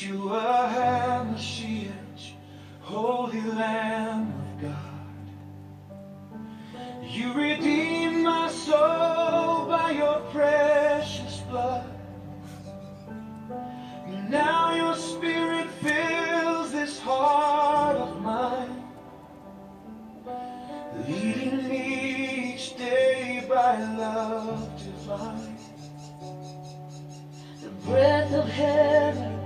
Yeshua HaMashiach, Holy Lamb of God. You redeemed my soul by your precious blood. Now your spirit fills this heart of mine, leading me each day by love divine. The breath of heaven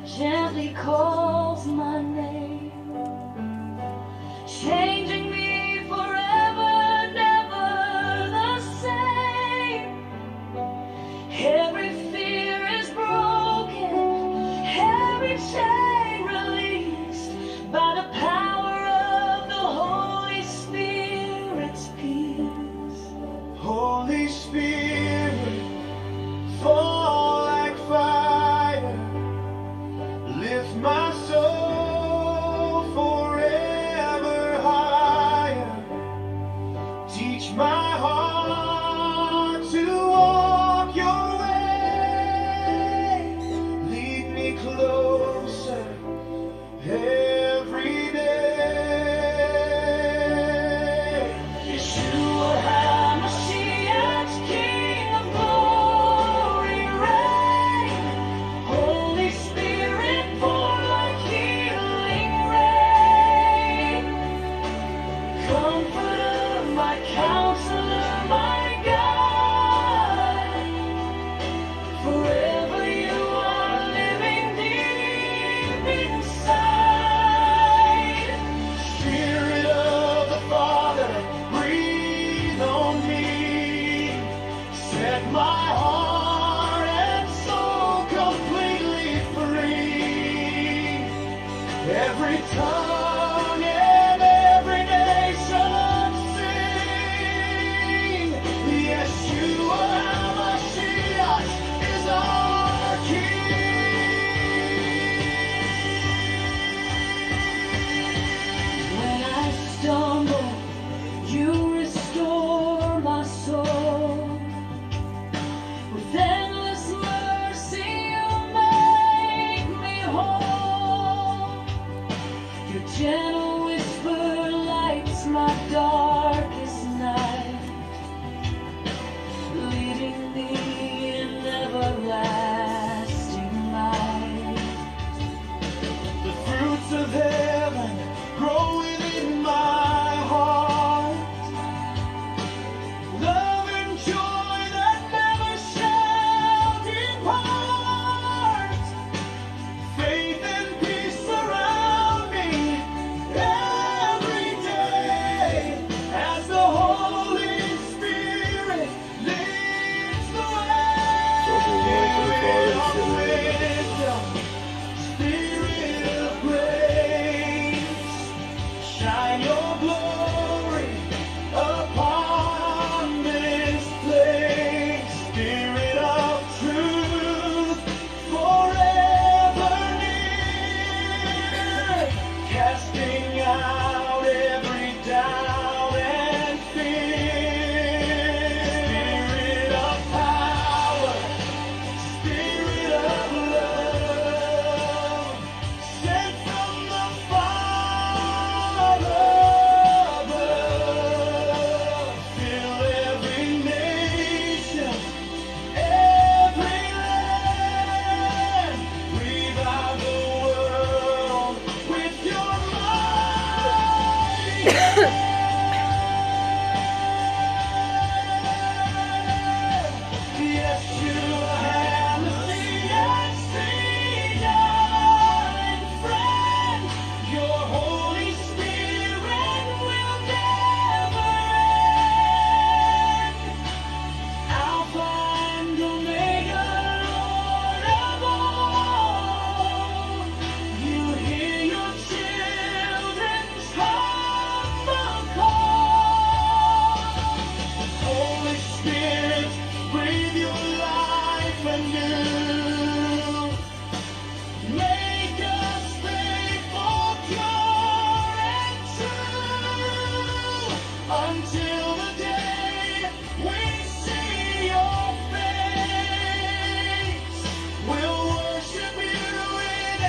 gently calls my name, changing me forever, never the same. Every fear is broken, every chain released by the power of the Holy Spirit's peace. Holy Spirit, fall like fire, lift my soul forever higher. Teach my heart to walk your way. Lead me closer every day. Yeshua HaMashiach, King of glory, reign. Holy Spirit, pour like healing rain. Comforter, my counselor, my guide. Forever you are living deep inside. Spirit of the Father, breathe on me. Set my heart and soul completely free. Every tongue and every nation sing. Yeshua HaMashiach is our King. When I stumble, you restore my soul. With endless mercy, you make me whole. Your gentle whisper lights my darkest night, leading me in everlasting light. The fruits of heaven grow within my heart. Love and joy that never shall depart. Faith and peace surround me every day as the Holy Spirit leads the way. Spirit of grace, shine your glory upon this place. Spirit of truth, forever near, casting out every doubt and fear. Spirit of power, Spirit of love, sent from the Father above. Fill every nation, every land, revive the world with your mighty hand. Yeshua HaMashiach, Savior and friend, your Holy Spirit will never end. Alpha and Omega, Lord of all, you hear your children's humble call. Holy Spirit, breathe your life anew. Make us faithful, pure and true, until the day we see your face. We'll worship you in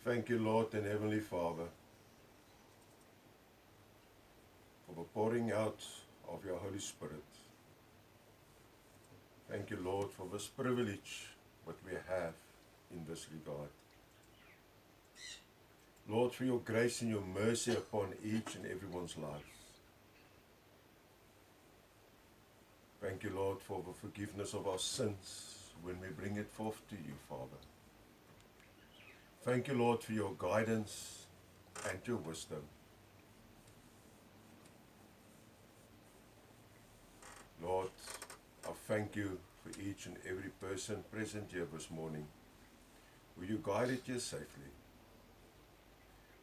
Thank you, Lord and Heavenly Father, for the pouring out of your Holy Spirit. Thank you, Lord, for this privilege that we have in this regard. Lord, for your grace and your mercy upon each and everyone's lives. Thank you, Lord, for the forgiveness of our sins when we bring it forth to you, Father. Thank you, Lord, for your guidance and your wisdom. Lord, I thank you for each and every person present here this morning, who you guided here safely.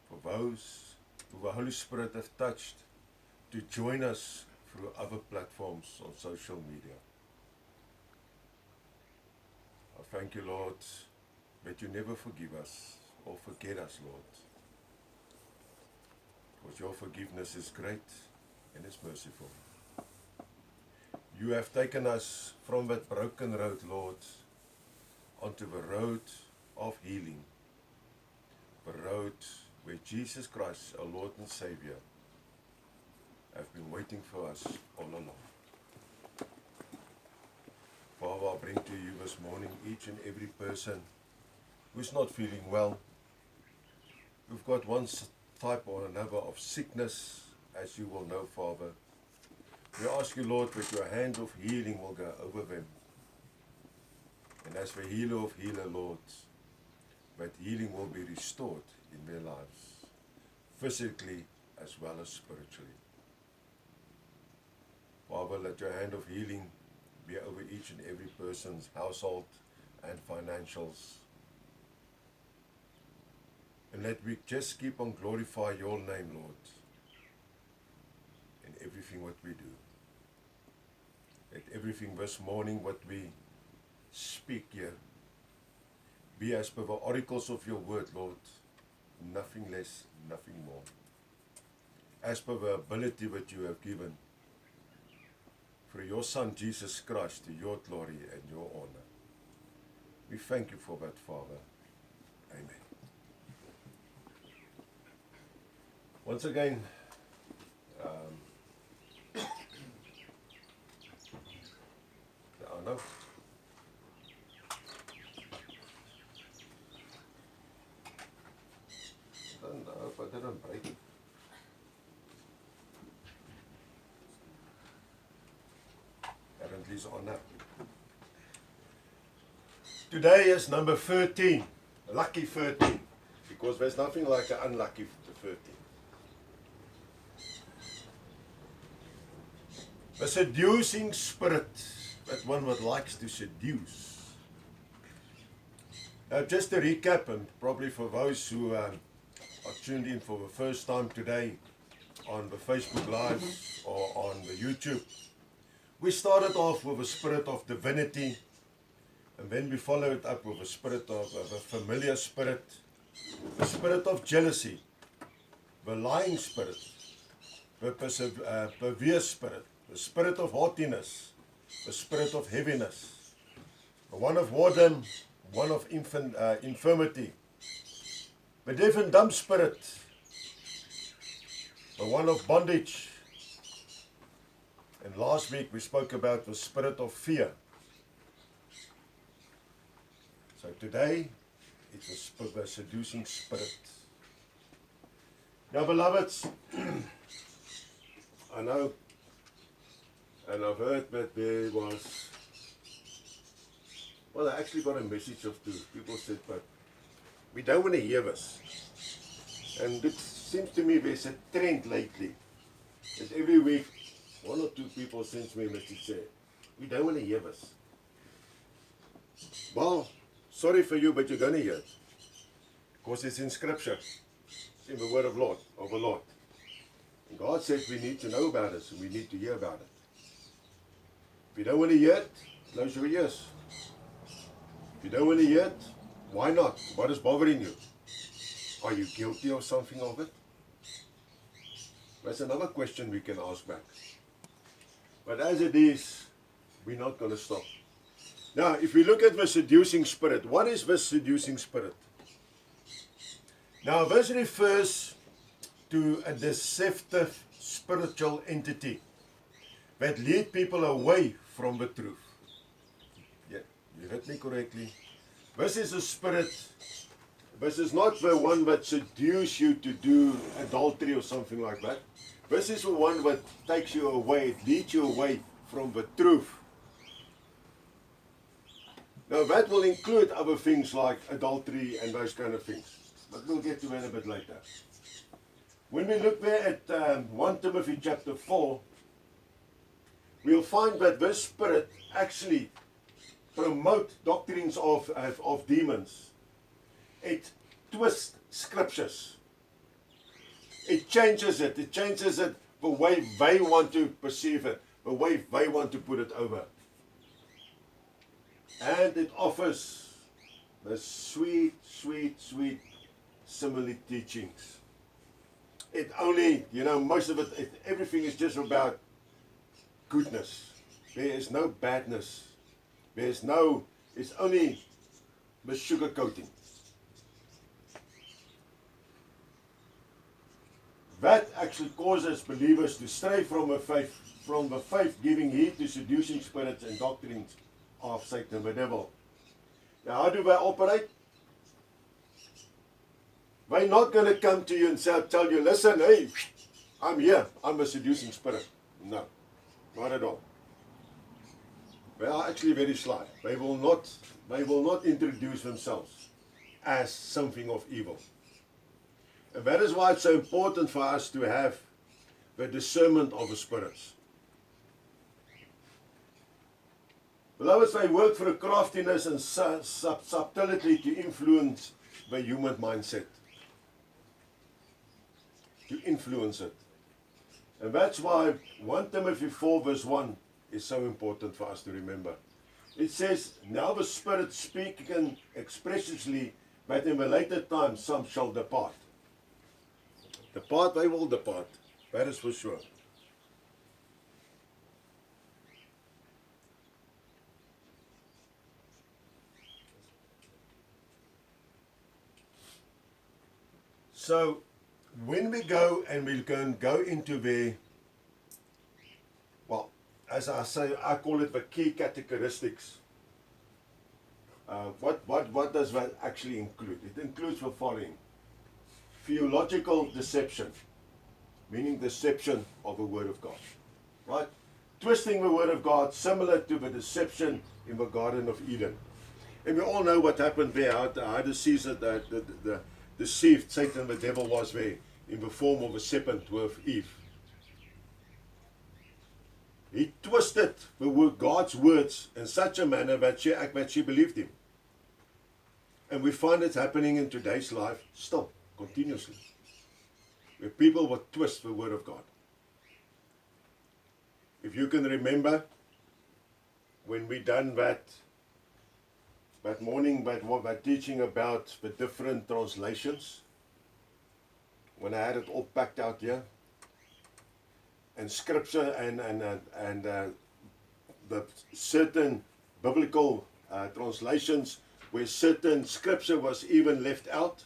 For those who the Holy Spirit have touched to join us through other platforms on social media. I thank you, Lord, that you never forgive us or forget us, Lord. Because your forgiveness is great and is merciful. You have taken us from that broken road, Lord, onto the road of healing. The road where Jesus Christ, our Lord and Savior, have been waiting for us all along. Father, I bring to you this morning each and every person who's not feeling well, who've got one type or another of sickness, as you will know, Father. We ask you, Lord, that your hand of healing will go over them. And as the healer of healer, Lord, that healing will be restored in their lives, physically as well as spiritually. Father, let your hand of healing be over each and every person's household and financials. And let we just keep on glorify your name, Lord, in everything what we do. Let everything this morning what we speak here be as per the oracles of your word, Lord, nothing less, nothing more. As per the ability that you have given through your Son, Jesus Christ, to your glory and your honor. We thank you for that, Father. Amen. Once again, no. I hope I didn't break it. Apparently it's on now. Today is number 13, lucky 13, because there's nothing like an unlucky 13. The seducing spirit, that one that likes to seduce. Now just to recap, and probably for those who are tuned in for the first time today on the Facebook Live or on the YouTube, we started off with a spirit of divinity, and then we followed up with a spirit of a familiar spirit, the spirit of jealousy, the lying spirit, the perverse spirit, the spirit of haughtiness, the spirit of heaviness, the one of whoredom, one of infirmity, the deaf and dumb spirit, the one of bondage. And last week we spoke about the spirit of fear. So today it's a seducing spirit. Now, beloveds, I know, and I've heard that there was, well, I actually got a message of two people said, but we don't want to hear this. And it seems to me there's a trend lately. That every week, one or two people send me a message say, we don't want to hear this. Well, sorry for you, but you're going to hear it. Because it's in Scripture. It's in the Word of the Lord. And God said we need to know about it, so we need to hear about it. If you don't want to hear it, close your ears. If you don't want to hear it, why not? What is bothering you? Are you guilty of something of it? That's another question we can ask back. But as it is, we're not going to stop. Now, if we look at the seducing spirit, what is the seducing spirit? Now, this refers to a deceptive spiritual entity that lead people away from the truth. Yeah, you heard me correctly. This is a spirit. This is not the one that seduces you to do adultery or something like that. This is the one that takes you away, it leads you away from the truth. Now that will include other things like adultery and those kind of things. But we'll get to that a bit later. When we look there at 1 Timothy chapter 4, we'll find that this spirit actually promotes doctrines of demons. It twists scriptures. It changes it. It changes it the way they want to perceive it, the way they want to put it over. And it offers the sweet, sweet, sweet simile teachings. It only, most of it, everything is just about goodness. There is no badness. It's only the sugar coating. That actually causes believers to stray from the faith, giving heed to seducing spirits and doctrines of Satan, the devil. Now, how do they operate? They're not going to come to you and tell you, listen, hey, I'm here, I'm a seducing spirit. No, not at all. They are actually very sly. They will not introduce themselves as something of evil. And that is why it's so important for us to have the discernment of the spirits. Beloved, they work for a craftiness and subtlety to influence the human mindset. To influence it. And that's why 1 Timothy 4 verse 1 is so important for us to remember. It says, now the Spirit speaking expressly, but in the later time some shall depart. Depart, they will depart. That is for sure. So, when we go and we can go into the, well, as I say, I call it the key characteristics. What does that actually include? It includes the following. Theological deception, meaning deception of the Word of God. Right? Twisting the Word of God, similar to the deception in the Garden of Eden. And we all know what happened there, how the Caesar deceived Satan, the devil was there, in the form of a serpent with Eve. He twisted God's words in such a manner that she believed him. And we find it happening in today's life still, continuously. Where people will twist the Word of God. If you can remember, when we done that morning, that teaching about the different translations, when I had it all packed out here, and scripture and the certain biblical translations where certain scripture was even left out.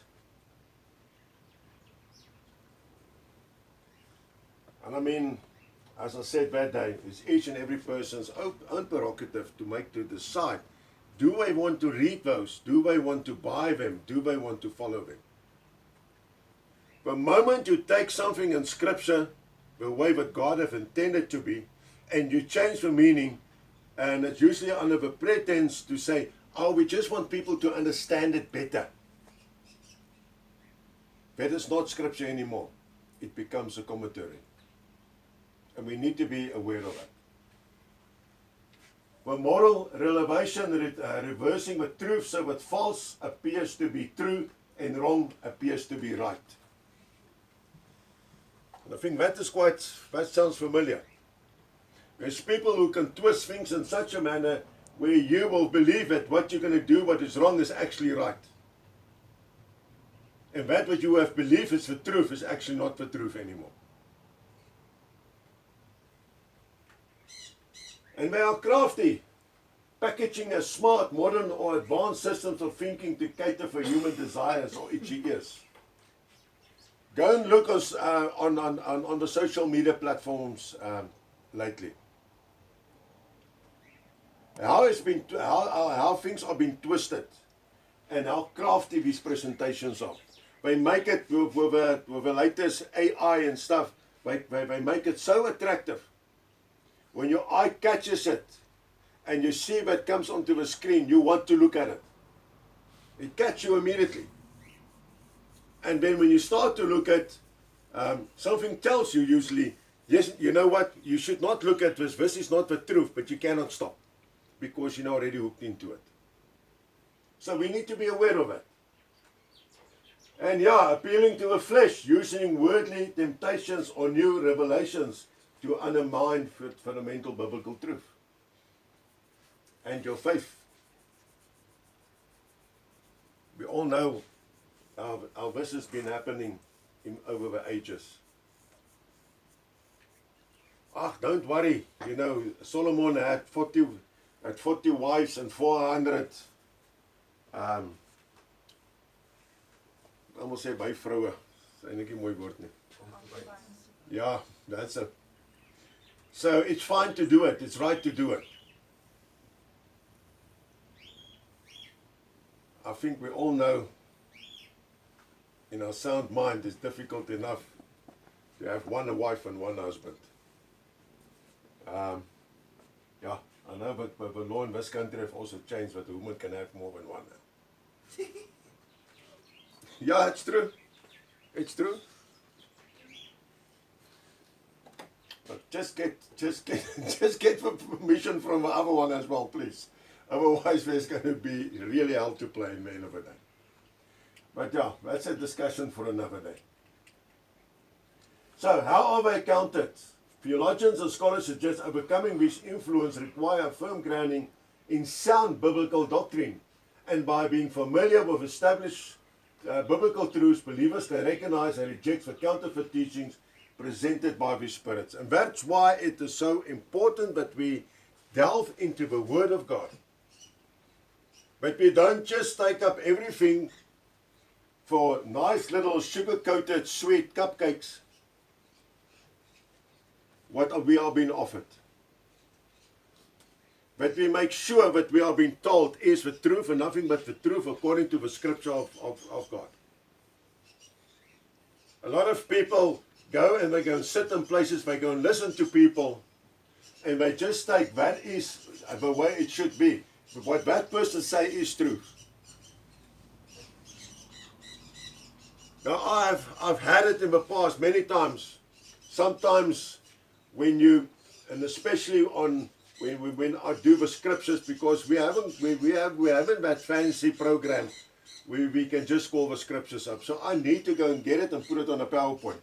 And I mean, as I said that day, it's each and every person's own prerogative to decide, do they want to read those? Do they want to buy them? Do they want to follow them? The moment you take something in scripture the way that God has intended to be, and you change the meaning, and it's usually under the pretense to say, oh, we just want people to understand it better. That is not scripture anymore. It becomes a commentary. And we need to be aware of that. The moral relevation, reversing the truth so that false appears to be true and wrong appears to be right. And I think that sounds familiar. There's people who can twist things in such a manner where you will believe that what you're going to do, what is wrong, is actually right. And that what you have believed is the truth is actually not the truth anymore. And they are crafty, packaging a smart, modern or advanced systems of thinking to cater for human desires or itchy ears. Go and look on the social media platforms lately. How things are being twisted and how crafty these presentations are. They make it with the latest AI and stuff. They make it so attractive. When your eye catches it and you see what comes onto the screen, you want to look at it. It catches you immediately. And then when you start to look at something tells you usually, yes, you know what, you should not look at this. This is not the truth, but you cannot stop because you're already hooked into it. So we need to be aware of it. And yeah, appealing to the flesh, using worldly temptations or new revelations to undermine fundamental biblical truth and your faith. We all know how this has been happening over the ages. Don't worry. You know, Solomon had 40 wives and 400 almal sê by vroue. Dis eintlik 'n mooi woord nie. Yeah, that's it. So it's fine to do it. It's right to do it. I think we all know in our sound mind it's difficult enough to have one wife and one husband. Yeah, I know, but the law in this country have also changed that a woman can have more than one now. Yeah, it's true. It's true. But just get the permission from the other one as well, please. Otherwise, there's going to be really hell to play in the end of the day. But yeah, that's a discussion for another day. So, how are they counted? Theologians and scholars suggest overcoming this influence require firm grounding in sound biblical doctrine, and by being familiar with established biblical truths, believers can recognize and reject the counterfeit teachings presented by the spirits. And that's why it is so important that we delve into the Word of God. But we don't just take up everything for nice little sugar-coated sweet cupcakes what we are being offered. But we make sure that we are being told is the truth and nothing but the truth according to the scripture of God. A lot of people go and they go and sit in places, they go and listen to people, and they just take that is the way it should be. What that person say is truth. Now I've had it in the past many times. Sometimes when you, and especially on when I do the scriptures, because we haven't that fancy program where we can just call the scriptures up. So I need to go and get it and put it on a PowerPoint.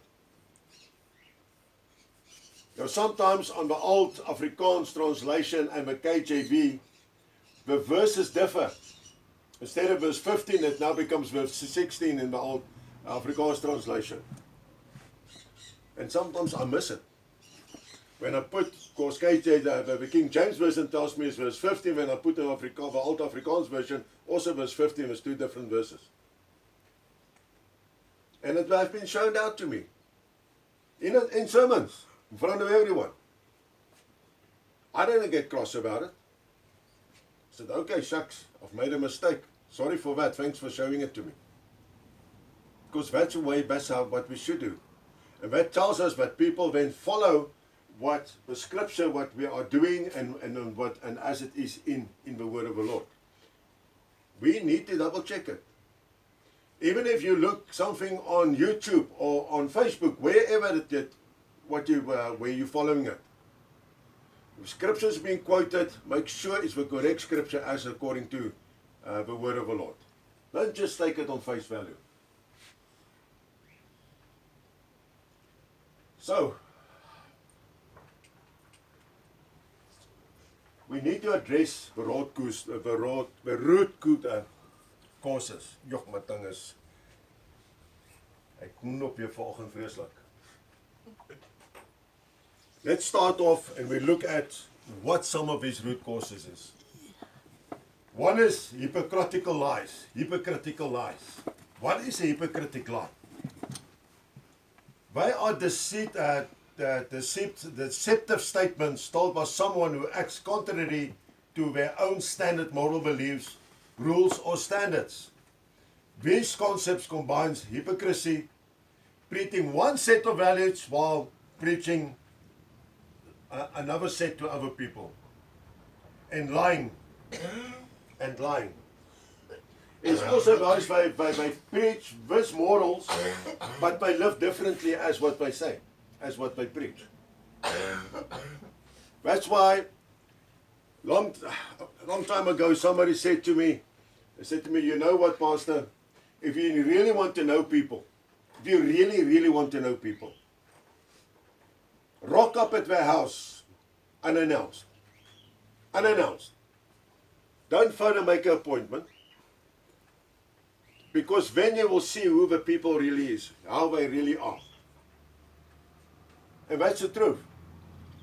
Now sometimes on the old Afrikaans translation and the KJV, the verses differ. Instead of verse 15, it now becomes verse 16 in the old Afrikaans translation. And sometimes I miss it. When I put, of course, the King James Version tells me it's verse 15. When I put the old Afrikaans version, also verse 15, it's two different verses. And it has been shown out to me. In sermons, in front of everyone. I didn't get cross about it. I said, okay, shucks, I've made a mistake. Sorry for that, thanks for showing it to me. Because that's the way, that's what we should do. And that tells us that people then follow what the scripture, what we are doing, and as it is in the word of the Lord. We need to double check it. Even if you look something on YouTube or on Facebook, wherever where you're following it. If scripture is being quoted, make sure it's the correct scripture as according to the word of the Lord. Don't just take it on face value. So, we need to address the root causes. Jog, my tongue is, ek moet op jou vanoggend vreeslik. Let's start off and we look at what some of these root causes is. One is hypocritical lies. Hypocritical lies. What is a hypocritical lie? They are deceptive statements told by someone who acts contrary to their own standard moral beliefs, rules, or standards. These concepts combines hypocrisy, preaching one set of values while preaching another set to other people, and lying. And lying. It's also those they preach these morals, but they live differently as what they say, as what they preach. That's why long time ago somebody said to me, you know what, Pastor, if you really want to know people, if you really want to know people, rock up at their house unannounced. Unannounced. Don't phone and make an appointment. Because then you will see who the people really is, how they really are. And that's the truth.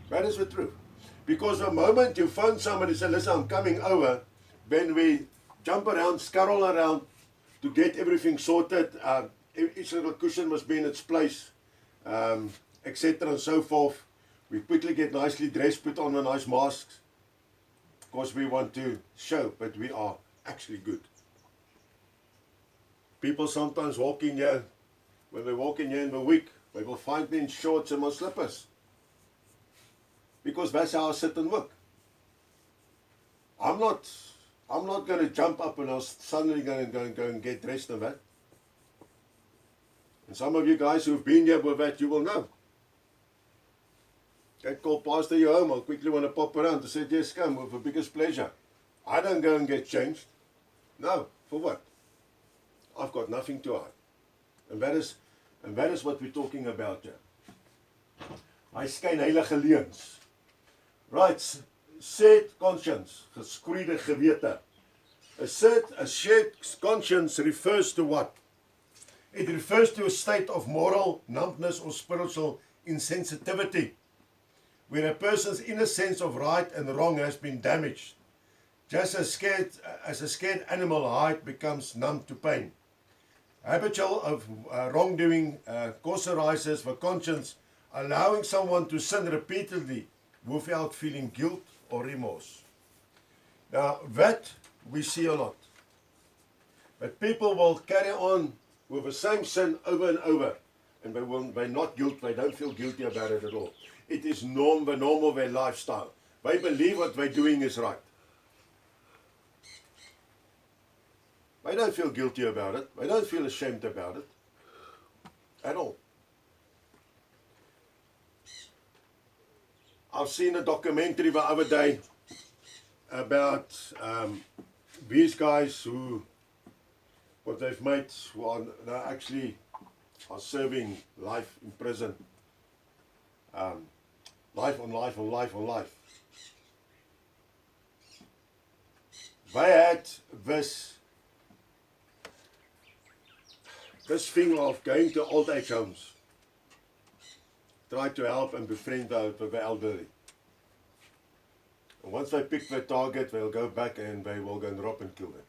That is the truth. Because the moment you phone somebody and say, listen, I'm coming over, then we jump around, scurry around to get everything sorted. Each little cushion must be in its place, etc. and so forth. We quickly get nicely dressed, put on a nice mask, because we want to show that we are actually good. People sometimes walk in here, when they walk in here in the week, they will find me in shorts and my slippers. Because that's how I sit and work. I'm not going to jump up and I'm suddenly going to go and get dressed in that. And some of you guys who've been here with that, you will know. Can't call Pastor you home, I quickly want to pop around. I said, yes, come, with the biggest pleasure. I don't go and get changed. No, for what? I've got nothing to hide. And that is what we're talking about here. Hy skyn heilige leuns. Right, set conscience, geskroeide gewete. A shared conscience refers to what? It refers to a state of moral numbness or spiritual insensitivity, where a person's inner sense of right and wrong has been damaged. Just as a scared animal hide becomes numb to pain. Habitual of wrongdoing cauterizes the conscience, allowing someone to sin repeatedly without feeling guilt or remorse. Now that we see a lot. But people will carry on with the same sin over and over, and they're not guilty, they don't feel guilty about it at all. It is the norm of their lifestyle. They believe what they're doing is right. They don't feel guilty about it. They don't feel ashamed about it at all. I've seen a documentary the other day about these guys who, what they've made, they actually are serving life in prison. Life on life on life on life. They had this thing of going to old age homes, try to help and befriend the elderly. And once they pick their target, they'll go back and they will go and rob and kill them.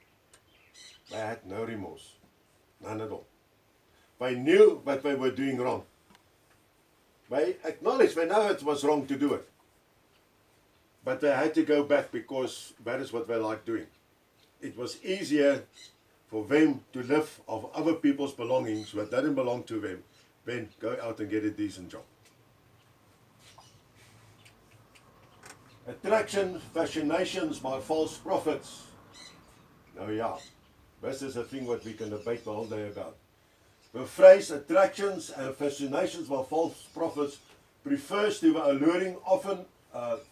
They had no remorse, none at all. They knew that they were doing wrong. They acknowledged, they know it was wrong to do it. But they had to go back because that is what they like doing. It was easier for them to live off other people's belongings that didn't belong to them, then go out and get a decent job. Attraction, fascinations by false prophets. Now yeah, this is a thing what we can debate the whole day about. The phrase attractions and fascinations by false prophets refers to the alluring, often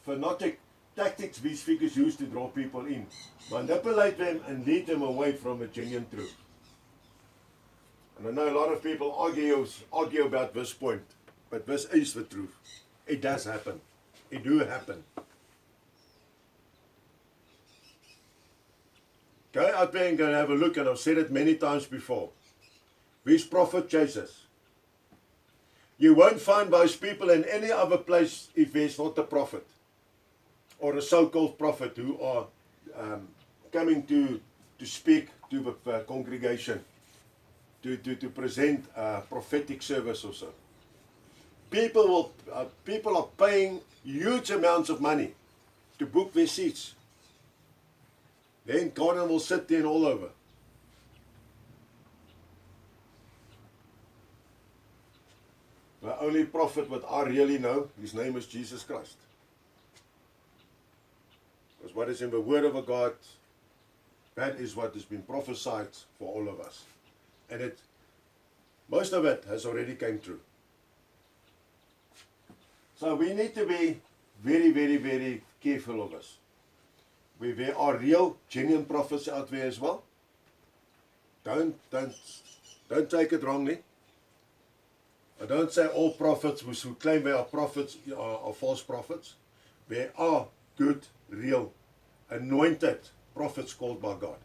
fanatic tactics these figures use to draw people in, manipulate them and lead them away from the genuine truth. And I know a lot of people argue about this point, but this is the truth. It does happen. It do happen. Go out there and go and have a look, and I've said it many times before. These prophet chasers. You won't find those people in any other place if there's not a prophet or a so-called prophet who are coming to speak to the congregation, to present a prophetic service or so. People are paying huge amounts of money to book their seats. Then Gordon will sit there and all over. The only prophet that I really know, his name is Jesus Christ. Because what is in the Word of God, that is what has been prophesied for all of us. And most of it has already come true. So we need to be very, very, very careful of this. There are real, genuine prophets out there as well. Don't take it wrongly. I don't say all prophets who claim they are prophets are false prophets. There are good, real, anointed prophets called by God.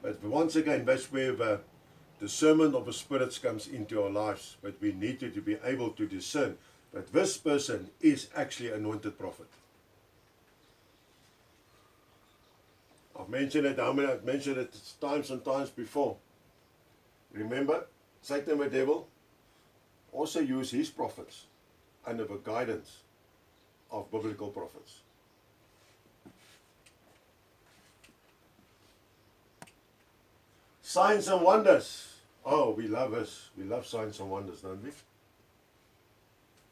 But once again, that's where the discernment of the spirits comes into our lives. But we need to be able to discern that this person is actually an anointed prophet. I've mentioned it times and times before. Remember, Satan the devil also used his prophets under the guidance of biblical prophets. Signs and wonders. Oh, we love this. We love signs and wonders, don't we?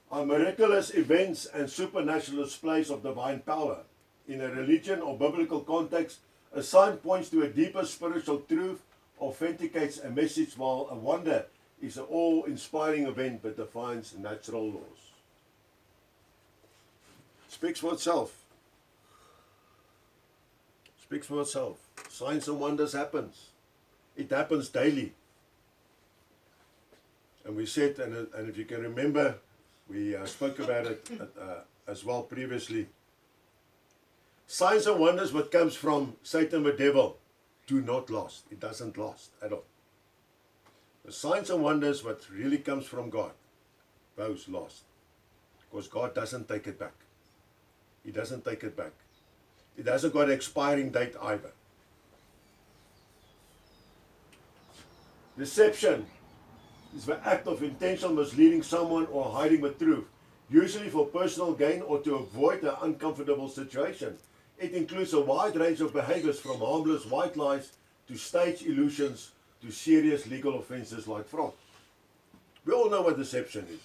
Are miraculous events and supernatural displays of divine power. In a religion or biblical context, a sign points to a deeper spiritual truth, authenticates a message, while a wonder is an awe-inspiring event that defines natural laws. Speaks for itself. Speaks for itself. Signs and wonders happens. It happens daily. And we said, and if you can remember, we spoke about it as well previously. Signs and wonders, what comes from Satan the devil, do not last. It doesn't last at all. The signs and wonders, what really comes from God, those last. Because God doesn't take it back. He doesn't take it back. It hasn't got an expiring date either. Deception is the act of intentional misleading someone or hiding the truth, usually for personal gain or to avoid an uncomfortable situation. It includes a wide range of behaviors from harmless white lies to stage illusions to serious legal offenses like fraud. We all know what deception is.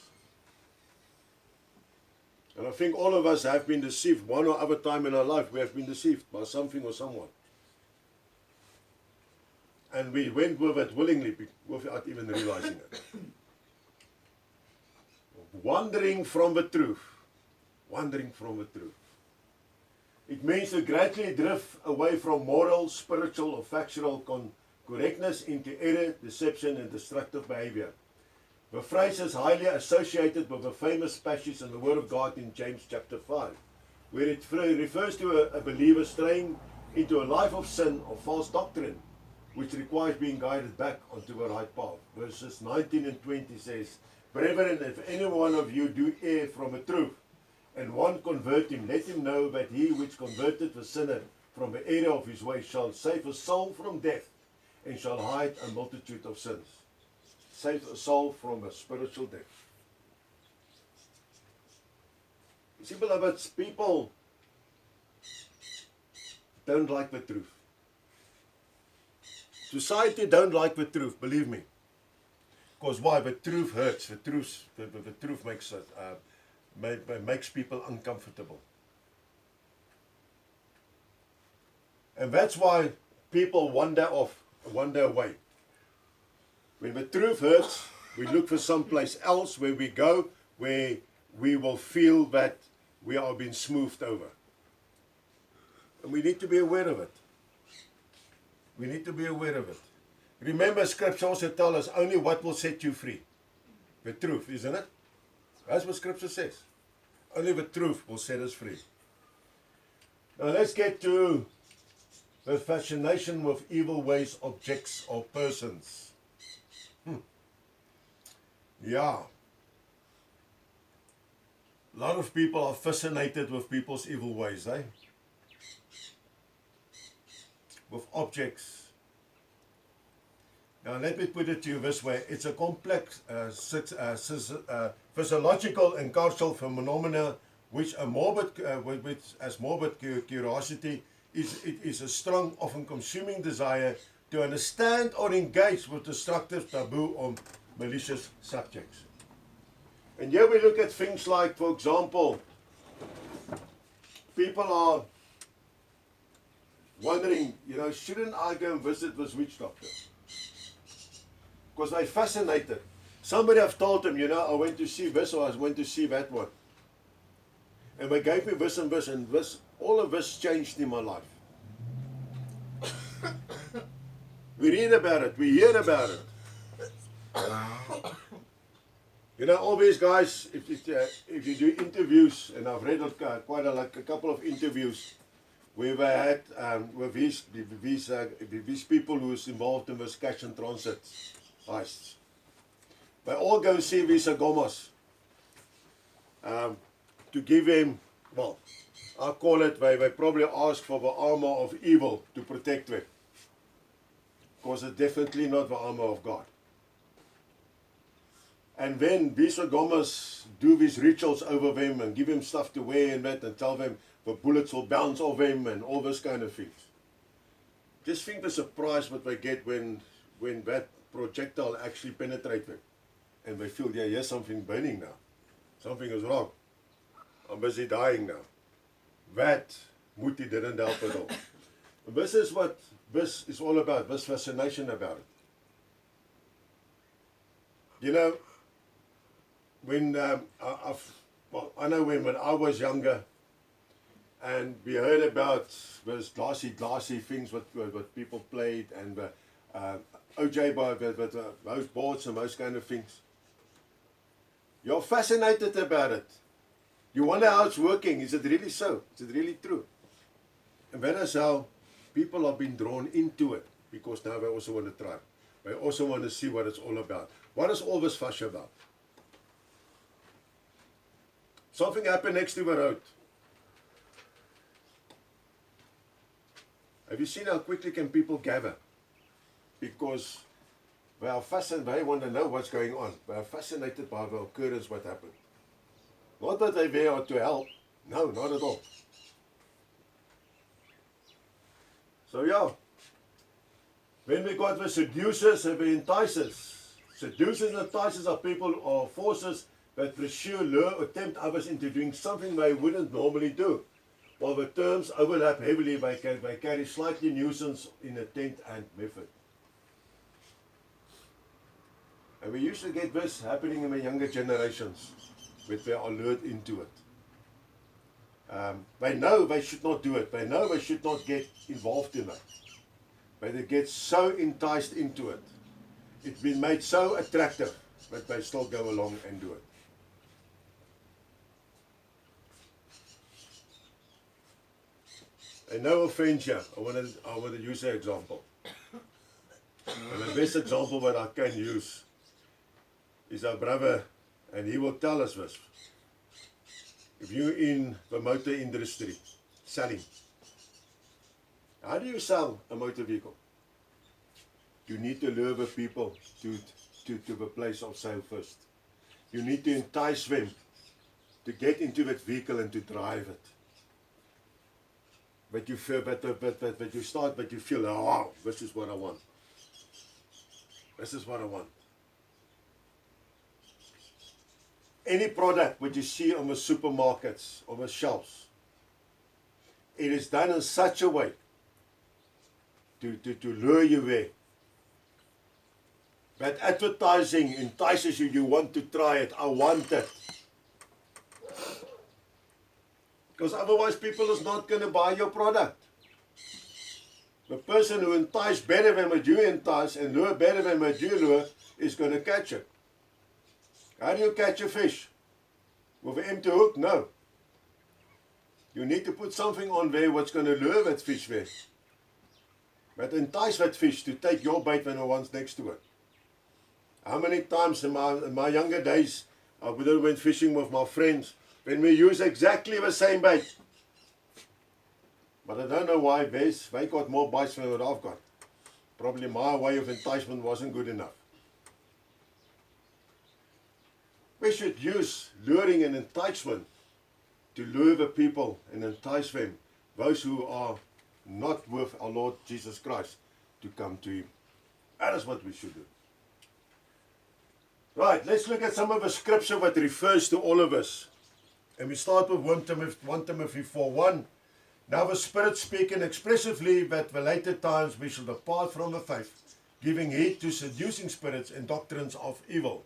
And I think all of us have been deceived one or other time in our life. We have been deceived by something or someone. And we went with it willingly without even realizing it. Wandering from the truth. Wandering from the truth. It means to gradually drift away from moral, spiritual, or factual correctness into error, deception, and destructive behavior. The phrase is highly associated with a famous passage in the Word of God in James chapter 5, where it refers to a believer straying into a life of sin or false doctrine, which requires being guided back onto the right path. Verses 19 and 20 says, Brethren, if any one of you do err from the truth, and one convert him, let him know that he which converted the sinner from the error of his way shall save a soul from death, and shall hide a multitude of sins. Save a soul from a spiritual death. You see, beloved, people don't like the truth. Society don't like the truth, believe me. Because why? The truth hurts. The truth makes makes people uncomfortable. And that's why people wander away. When the truth hurts, we look for someplace else where we go, where we will feel that we are being smoothed over. And we need to be aware of it. We need to be aware of it. Remember, Scripture also tells us only what will set you free. The truth, isn't it? That's what Scripture says. Only the truth will set us free. Now let's get to the fascination with evil ways, objects, or persons. Yeah. A lot of people are fascinated with people's evil ways, eh? With objects. Now, let me put it to you this way. It's a complex physiological and cultural phenomena which as morbid curiosity is a strong, often consuming desire to understand or engage with destructive, taboo, or malicious subjects. And here we look at things like, for example, people are wondering, shouldn't I go and visit this witch doctor? Because they're fascinated. Somebody have told them, I went to see this or I went to see that one. And they gave me this and this, and this, all of this changed in my life. We read about it, we hear about it. All these guys, if you do interviews, and I've read quite a couple of interviews where they had with these people who is involved in this cash and transit heists. They all go see these agomos to give him, well, I call it, they probably ask for the armor of evil to protect them. Because it's definitely not the armor of God. And then these agomos do these rituals over them and give him stuff to wear and that and tell them the bullets will bounce off him and all this kind of things. Just think the surprise what they get when that projectile actually penetrates them. And they feel, yeah, here's something burning now. Something is wrong. I'm busy dying now. That Muti didn't help at all. This is what this is all about, this fascination about it. When I know when I was younger, and we heard about those glassy things what people played, and OJ by those boards and those kind of things. You're fascinated about it. You wonder how it's working. Is it really so? Is it really true? And that is how people have been drawn into it, because now they also want to try. They also want to see what it's all about. What is all this fuss about? Something happened next to the road. Have you seen how quickly can people gather? Because they are fascinated, they want to know what's going on. They are fascinated by the occurrence, what happened. Not that they're there to help. No, not at all. So yeah, when we got the seducers and the enticers. Seducers and enticers are people or forces that pursue, lure, or tempt others into doing something they wouldn't normally do. While the terms overlap heavily, they carry slightly nuisance in intent and method. And we usually get this happening in the younger generations, where they are lured into it. They know they should not do it. They know they should not get involved in it. But they get so enticed into it. It's been made so attractive that they still go along and do it. And no offense here, I want to use an example. And the best example that I can use is our brother, and he will tell us this. If you're in the motor industry, selling, how do you sell a motor vehicle? You need to lure the people to the place of sale first. You need to entice them to get into that vehicle and to drive it. But you feel, but you start, but you feel, oh, wow, this is what I want. This is what I want. Any product which you see on the supermarkets, on the shelves, it is done in such a way to lure you there. That advertising entices you, you want to try it, I want it. Because otherwise people is not going to buy your product. The person who entice better than what you entice and lure better than what you lure is going to catch it. How do you catch a fish? With an empty hook? No. You need to put something on there what's going to lure that fish there. But entice that fish to take your bait when the one's next to it. How many times in my younger days I would have went fishing with my friends when we use exactly the same bait. But I don't know why they got more bites than what I've got. Probably my way of enticement wasn't good enough. We should use luring and enticement to lure the people and entice them, those who are not with our Lord Jesus Christ, to come to Him. That is what we should do. Right, let's look at some of the scripture that refers to all of us. And we start with 1 Timothy 4:1. Now the Spirit speaking expressively that the later times we shall depart from the faith, giving heed to seducing spirits and doctrines of evil.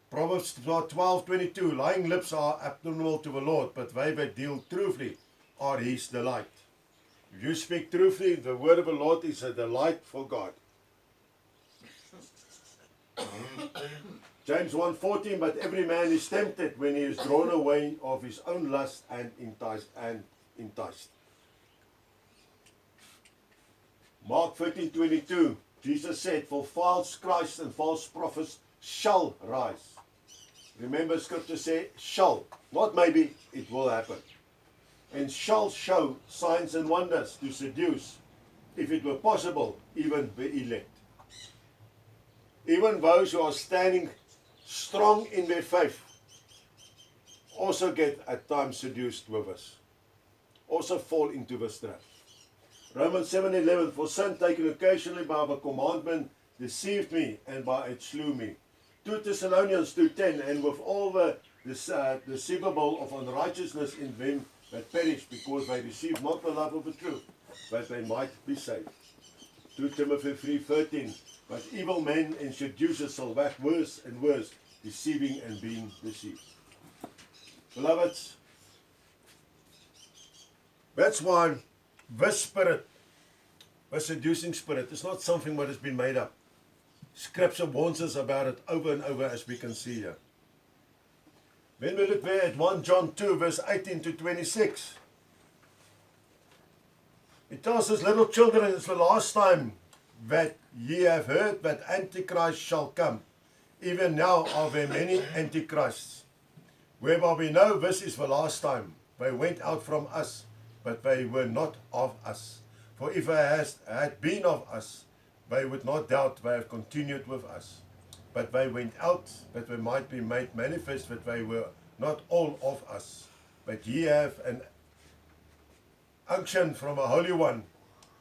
Proverbs 12:22, lying lips are abnormal to the Lord, but they that deal truthfully are His delight. If you speak truthfully, the word of the Lord is a delight for God. James 1:14, but every man is tempted when he is drawn away of his own lust and enticed. Mark 13:22, Jesus said, for false Christs and false prophets shall rise. Remember, scripture says shall, not maybe, it will happen. And shall show signs and wonders to seduce, if it were possible, even the elect. Even those who are standing strong in their faith also get at times seduced with us, also fall into this trap. Romans 7:11, for sin taken occasionally by the commandment deceived me, and by it slew me. 2 Thessalonians 2:10, and with all the deceivable of unrighteousness in them that perish, because they receive not the love of the truth, that they might be saved. 2 Timothy 3:13, but evil men and seducers shall wax worse and worse, deceiving and being deceived. Beloveds, that's why this spirit, this seducing spirit, is not something that has been made up. Scripture warns us about it over and over, as we can see here. When we look there at 1 John 2, verse 18 to 26, it tells us, little children, it's the last time that ye have heard that Antichrist shall come. Even now are there many Antichrists, whereby we know this is the last time. They went out from us, but they were not of us. For if they had been of us, they would not doubt they have continued with us. But they went out, that they might be made manifest that they were not all of us. But ye have an unction from a Holy One,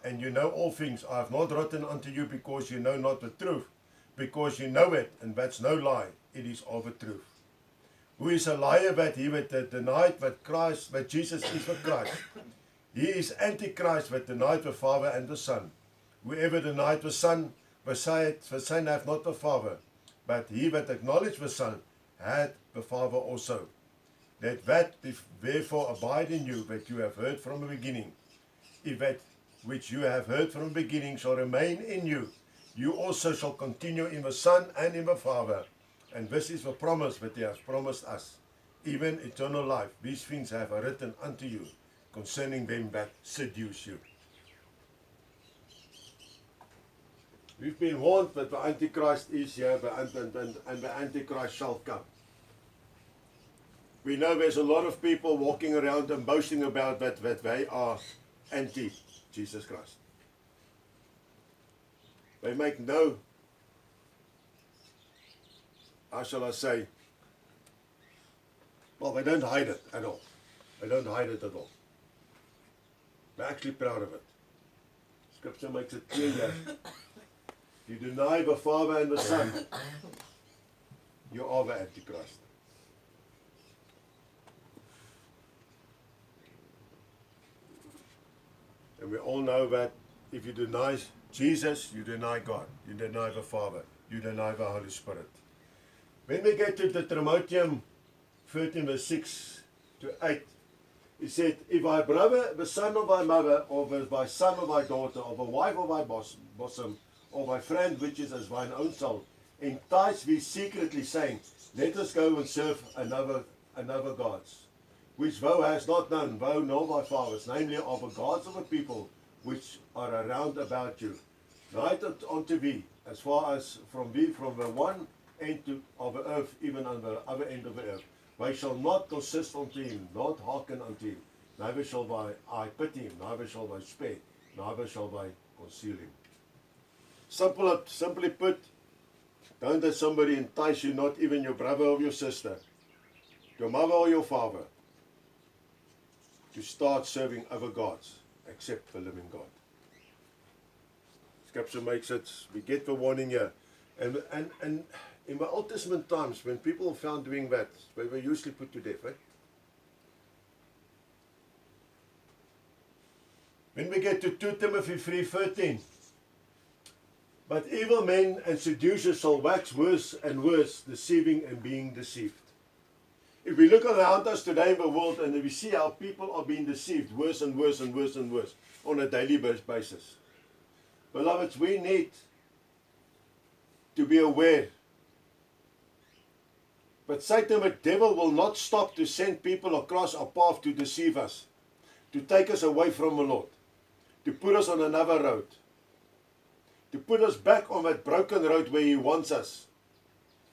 and you know all things. I have not written unto you because you know not the truth, because you know it, and that's no lie, it is of the truth. Who is a liar but he that denied that Jesus is the Christ? He is Antichrist that denied the Father and the Son. Whoever denied the Son, the Son hath not the Father, but he that acknowledged the Son had the Father also. Let that therefore abide in you, that you have heard from the beginning. If that which you have heard from the beginning shall remain in you, you also shall continue in the Son and in the Father. And this is the promise that He has promised us, even eternal life. These things have I written unto you, concerning them that seduce you. We've been warned that the Antichrist is here, and the Antichrist shall come. We know there's a lot of people walking around and boasting about that they are anti-Jesus Christ. They make no, how shall I say, well, they don't hide it at all. They don't hide it at all. They're actually proud of it. Scripture makes it clear that you deny the Father and the Son, you are the Antichrist. And we all know that if you deny Jesus, you deny God. You deny the Father. You deny the Holy Spirit. When we get to Deuteronomy 13 verse 6 to 8, he said, if thy brother, the son of thy mother, or thy son of thy daughter, or the wife of thy bosom, or thy friend which is as thine own soul, entice thee secretly, saying, let us go and serve another gods, which thou hast not known, thou nor thy fathers, namely of the gods of the people which are around about you. Night unto thee, as far as from thee, from the one end of the earth, even on the other end of the earth. They shall not consist unto him, not hearken unto him, neither shall I pity him, neither shall I spare, neither shall I conceal him. Simply put, don't let somebody entice you, not even your brother or your sister, your mother or your father, to start serving other gods except the living God. Scripture makes it, we get the warning here. And in the Old Testament times, when people were found doing that, they were usually put to death, right? When we get to 2 Timothy 3:13, but evil men and seducers shall wax worse and worse, deceiving and being deceived. If we look around us today in the world and we see how people are being deceived worse and worse and worse and worse on a daily basis. Beloveds, we need to be aware. But Satan, the devil, will not stop to send people across our path to deceive us, to take us away from the Lord, to put us on another road, to put us back on that broken road where He wants us.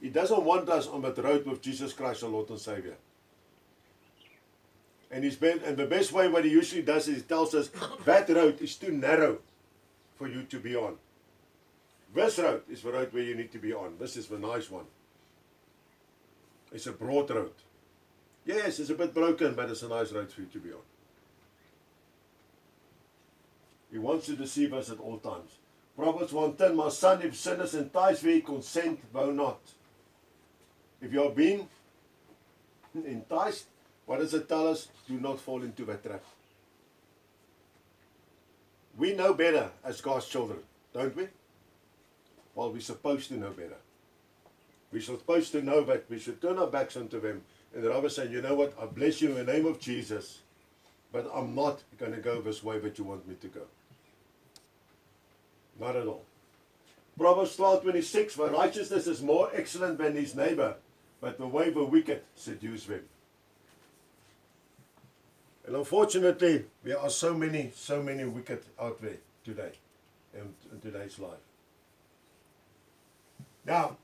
He doesn't want us on that road with Jesus Christ, our Lord and Savior. And the best way what He usually does is He tells us that road is too narrow for you to be on. This road is the road where you need to be on. This is the nice one. It's a broad road. Yes, it's a bit broken, but it's a nice road for you to be on. He wants to deceive us at all times. Proverbs 1:10, my son, if sinners entice thee, consent thou not. If you are being enticed, what does it tell us? Do not fall into that trap. We know better as God's children, don't we? Well, we're supposed to know better. We're supposed to know that we should turn our backs onto them and rather say, you know what, I bless you in the name of Jesus, but I'm not going to go this way that you want me to go. Not at all. Proverbs 12:26, for righteousness is more excellent than his neighbor, but the way of the wicked seduce them. And unfortunately, there are so many wicked out there today, in today's life. Now,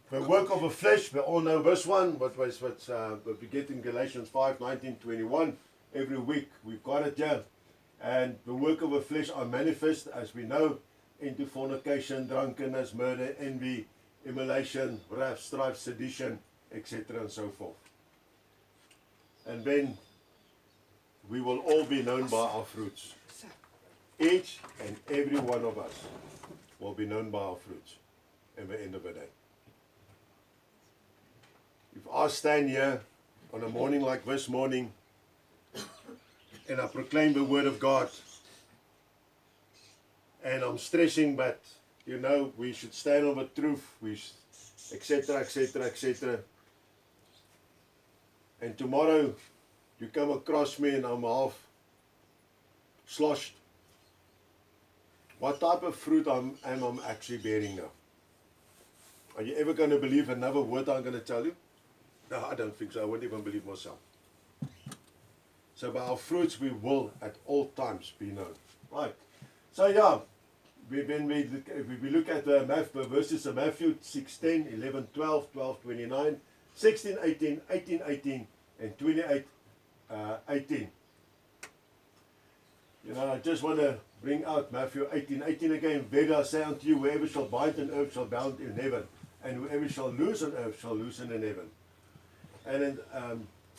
the work of the flesh, we all know this one, what we get in Galatians 5:19-21, every week we've got it here. And the work of the flesh are manifest, as we know, into fornication, drunkenness, murder, envy, immolation, wrath, strife, sedition, etc. and so forth. And then we will all be known by our fruits. Each and every one of us will be known by our fruits at the end of the day. If I stand here on a morning like this morning and I proclaim the word of God, and I'm stressing that, you know, we should stand on the truth, etc., etc., etc. And tomorrow you come across me and I'm half sloshed. What type of fruit am I actually bearing now? Are you ever going to believe another word I'm going to tell you? No, I don't think so. I won't even believe myself. So by our fruits we will at all times be known. Right. So yeah, when we look at the verses of Matthew 6:10, 11, 12, 12, 29, 16, 18, 18, 18, and 28, 18. You know, I just want to bring out Matthew 18, 18 again. Verily I say unto you, whoever shall bind on earth shall bound in heaven, and whoever shall loose on earth shall loosen in heaven. And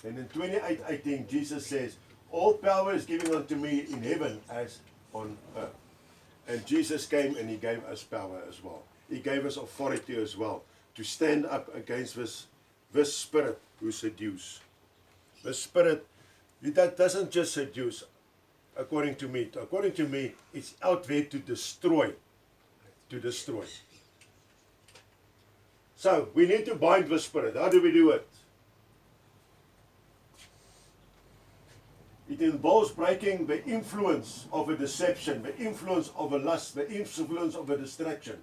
in 28, 18, Jesus says, all power is given unto me in heaven as on earth. And Jesus came and He gave us power as well. He gave us authority as well to stand up against this spirit who seduce. The spirit that doesn't just seduce, according to me. According to me, it's out there to destroy. To destroy. So, we need to bind the spirit. How do we do it? It involves breaking the influence of a deception, the influence of a lust, the influence of a distraction.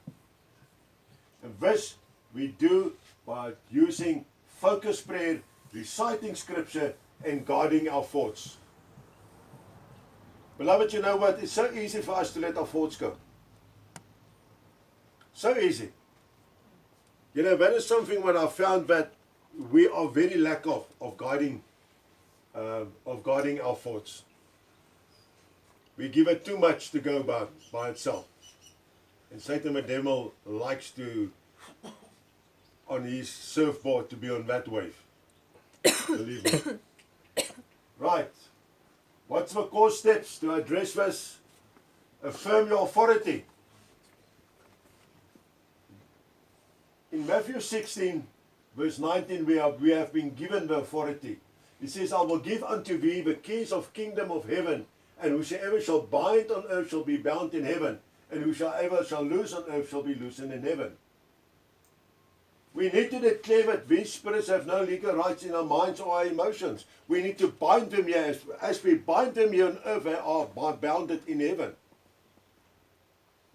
And this we do by using focused prayer, reciting scripture, and guarding our thoughts. Beloved, you know what? It's so easy for us to let our thoughts go. So easy. You know, that is something that I found that we are very lack of guarding our thoughts. We give it too much to go by itself. And Satan the devil likes to, on his surfboard, to be on that wave. Believe me. Right. What's the core steps to address this? Affirm your authority. In Matthew 16, verse 19, we have been given the authority. It says, I will give unto thee the keys of kingdom of heaven, and whosoever shall bind on earth shall be bound in heaven, and whosoever shall loose on earth shall be loosened in heaven. We need to declare that these spirits have no legal rights in our minds or our emotions. We need to bind them here. As we bind them here on earth, they are bounded in heaven.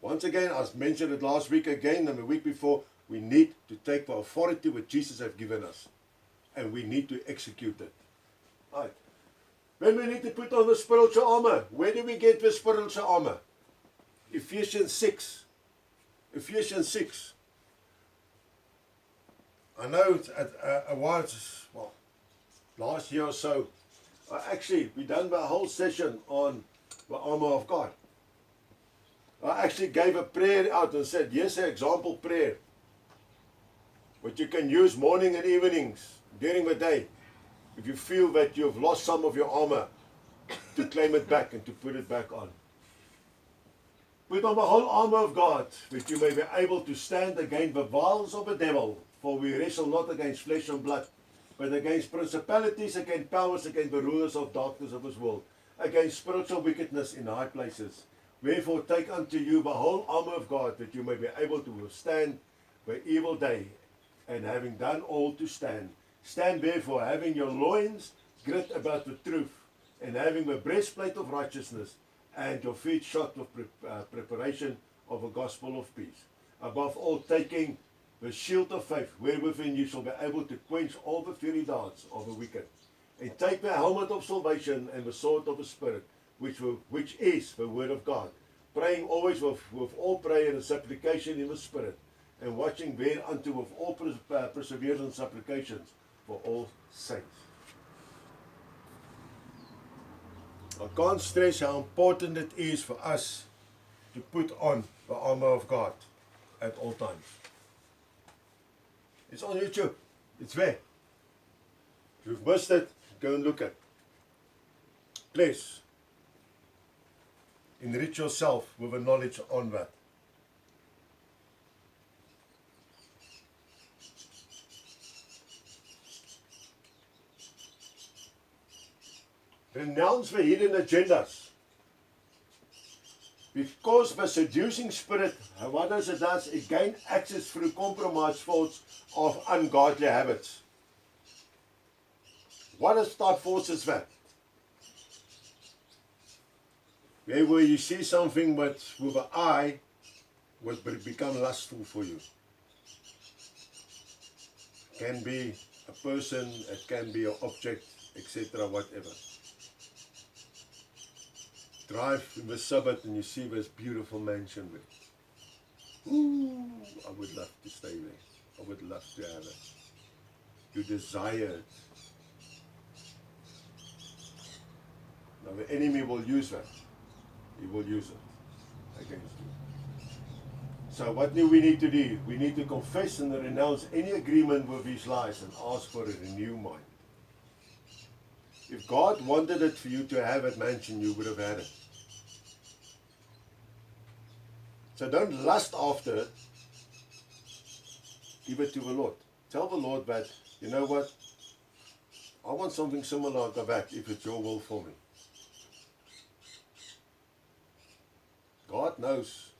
Once again, I mentioned it last week again and the week before, we need to take the authority which Jesus has given us. And we need to execute it. Right. Then we need to put on the spiritual armor. Where do we get the spiritual armor? Ephesians 6. Ephesians 6. I know it's a while, well, last year or so, we done the whole session on the armor of God. I actually gave a prayer out and said, yes, an example prayer, which you can use morning and evenings during the day, if you feel that you've lost some of your armor, to claim it back and to put it back on. Put on the whole armor of God, that you may be able to stand against the wiles of the devil. For we wrestle not against flesh and blood, but against principalities, against powers, against the rulers of darkness of this world, against spiritual wickedness in high places. Wherefore take unto you the whole armor of God, that you may be able to withstand the evil day, and having done all to stand. Stand therefore, having your loins girt about the truth, and having the breastplate of righteousness, and your feet shod with preparation of the gospel of peace. Above all, taking the shield of faith, wherewithin you shall be able to quench all the fiery darts of the wicked. And take the helmet of salvation and the sword of the Spirit, which is the word of God, praying always with all prayer and supplication in the Spirit, and watching thereunto with all perseverance and supplications for all saints. I can't stress how important it is for us to put on the armor of God at all times. It's on YouTube. It's there. If you've missed it, go and look at it. Please, enrich yourself with the knowledge on that. Renounce the hidden agendas. Because the seducing spirit, what does it do? It gains access through compromised thoughts of ungodly habits. What is that force is that? Where you see something but with an eye will become lustful for you. It can be a person, it can be an object, etc., whatever. Drive in the suburb and you see this beautiful mansion there. Ooh, I would love to stay there. I would love to have it. You desire it. Now the enemy will use that. He will use it against you. So what do we need to do? We need to confess and renounce any agreement with these lies and ask for a renewed mind. If God wanted it for you to have that mansion, you would have had it. So don't lust after it. Give it to the Lord. Tell the Lord that, you know what? I want something similar to that if it's your will for me. God knows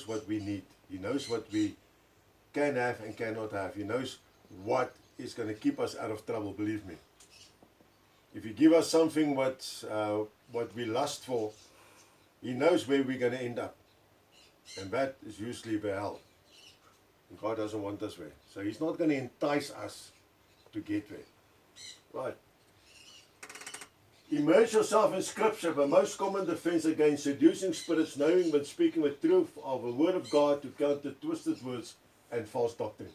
what we need. He knows what we can have and cannot have. He knows what is going to keep us out of trouble, believe me. If He give us something what we lust for, He knows where we're going to end up. And that is usually the hell. And God doesn't want us there. So He's not going to entice us to get there. Right. Immerse yourself in Scripture, the most common defense against seducing spirits, knowing when speaking the truth of the Word of God to counter twisted words and false doctrines.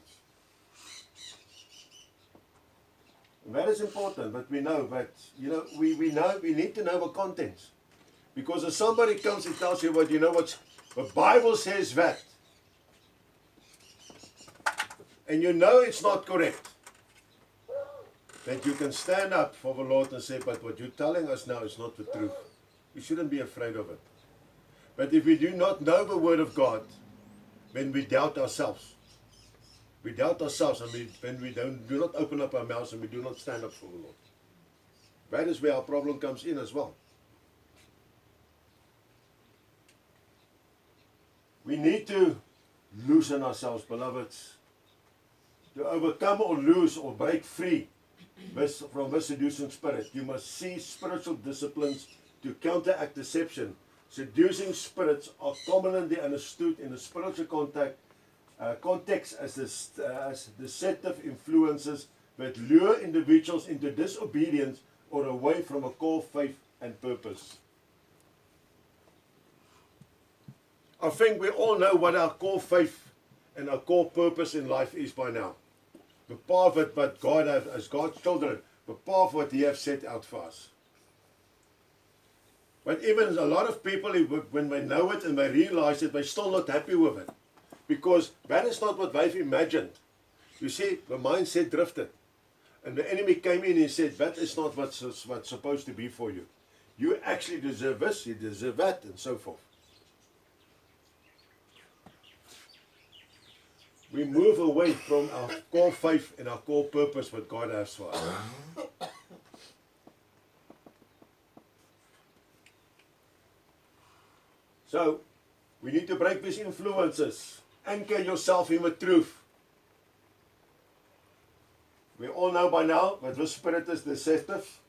And that is important, but we know that, we need to know the contents. Because if somebody comes and tells you, well, you know what, The Bible says that. And you know it's not correct. That you can stand up for the Lord and say, but what you're telling us now is not the truth. We shouldn't be afraid of it. But if we do not know the Word of God, then we doubt ourselves. We doubt ourselves, and when we do not open up our mouths and we do not stand up for the Lord. That is where our problem comes in as well. We need to loosen ourselves, beloveds, to overcome or lose or break free from this seducing spirit. You must see spiritual disciplines to counteract deception. Seducing spirits are commonly understood in the spiritual context as deceptive influences that lure individuals into disobedience or away from a core faith and purpose. I think we all know what our core faith and our core purpose in life is by now. The path that God has, as God's children, the path what He has set out for us. But even a lot of people, when they know it and they realize it, they're still not happy with it. Because that is not what they've imagined. You see, the mindset drifted. And the enemy came in and said, that is not what's supposed to be for you. You actually deserve this, you deserve that, and so forth. We move away from our core faith and our core purpose, what God has for us. So, we need to break these influences. Anchor yourself in the truth. We all know by now that this spirit is deceptive.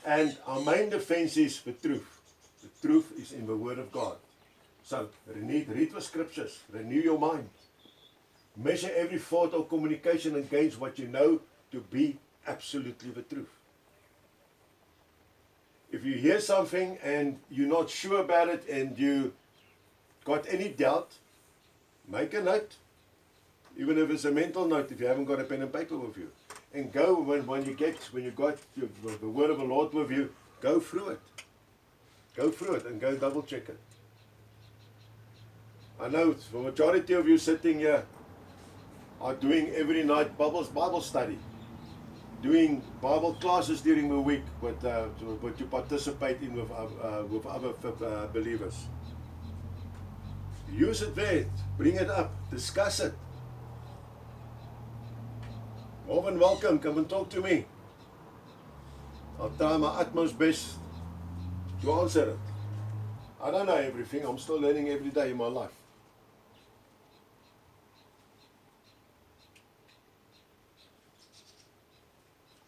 And our main defense is the truth. The truth is in the Word of God. So, read the scriptures. Renew your mind. Measure every thought or communication against what you know to be absolutely the truth. If you hear something and you're not sure about it and you got any doubt, make a note. Even if it's a mental note, if you haven't got a pen and paper with you. And go when you got the Word of the Lord with you, go through it. Go through it and go double check it. I know the majority of you sitting here are doing every night Bible study. Doing Bible classes during the week, but you participate in with other believers. Use it there, bring it up, discuss it. More than welcome, come and talk to me. I'll try my utmost best to answer it. I don't know everything, I'm still learning every day in my life.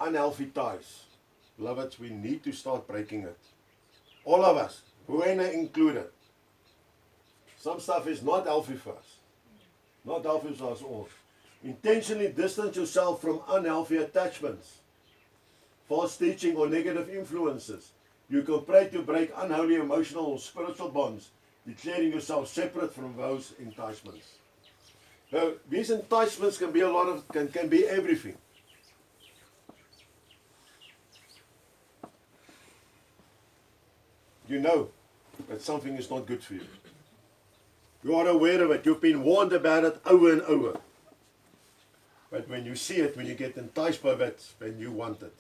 Unhealthy ties. Beloveds, we need to start breaking it. All of us, Buena included. Some stuff is not healthy for us. Not healthy for us all. Intentionally distance yourself from unhealthy attachments, false teaching or negative influences. You can pray to break unholy emotional or spiritual bonds, declaring yourself separate from those enticements. Now, these enticements can be can be everything. You know that something is not good for you. You are aware of it. You've been warned about it over and over. But when you see it, when you get enticed by that, then you want it.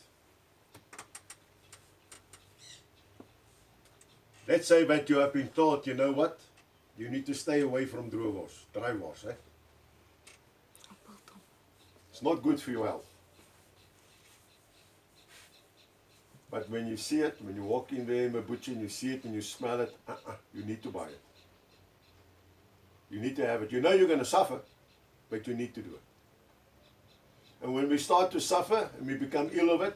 Let's say that you have been taught, you know what? You need to stay away from drywars. It's not good for your health. But when you see it, when you walk in there in the butcher and you see it and you smell it, you need to buy it. You need to have it. You know you're going to suffer, but you need to do it. And when we start to suffer and we become ill of it,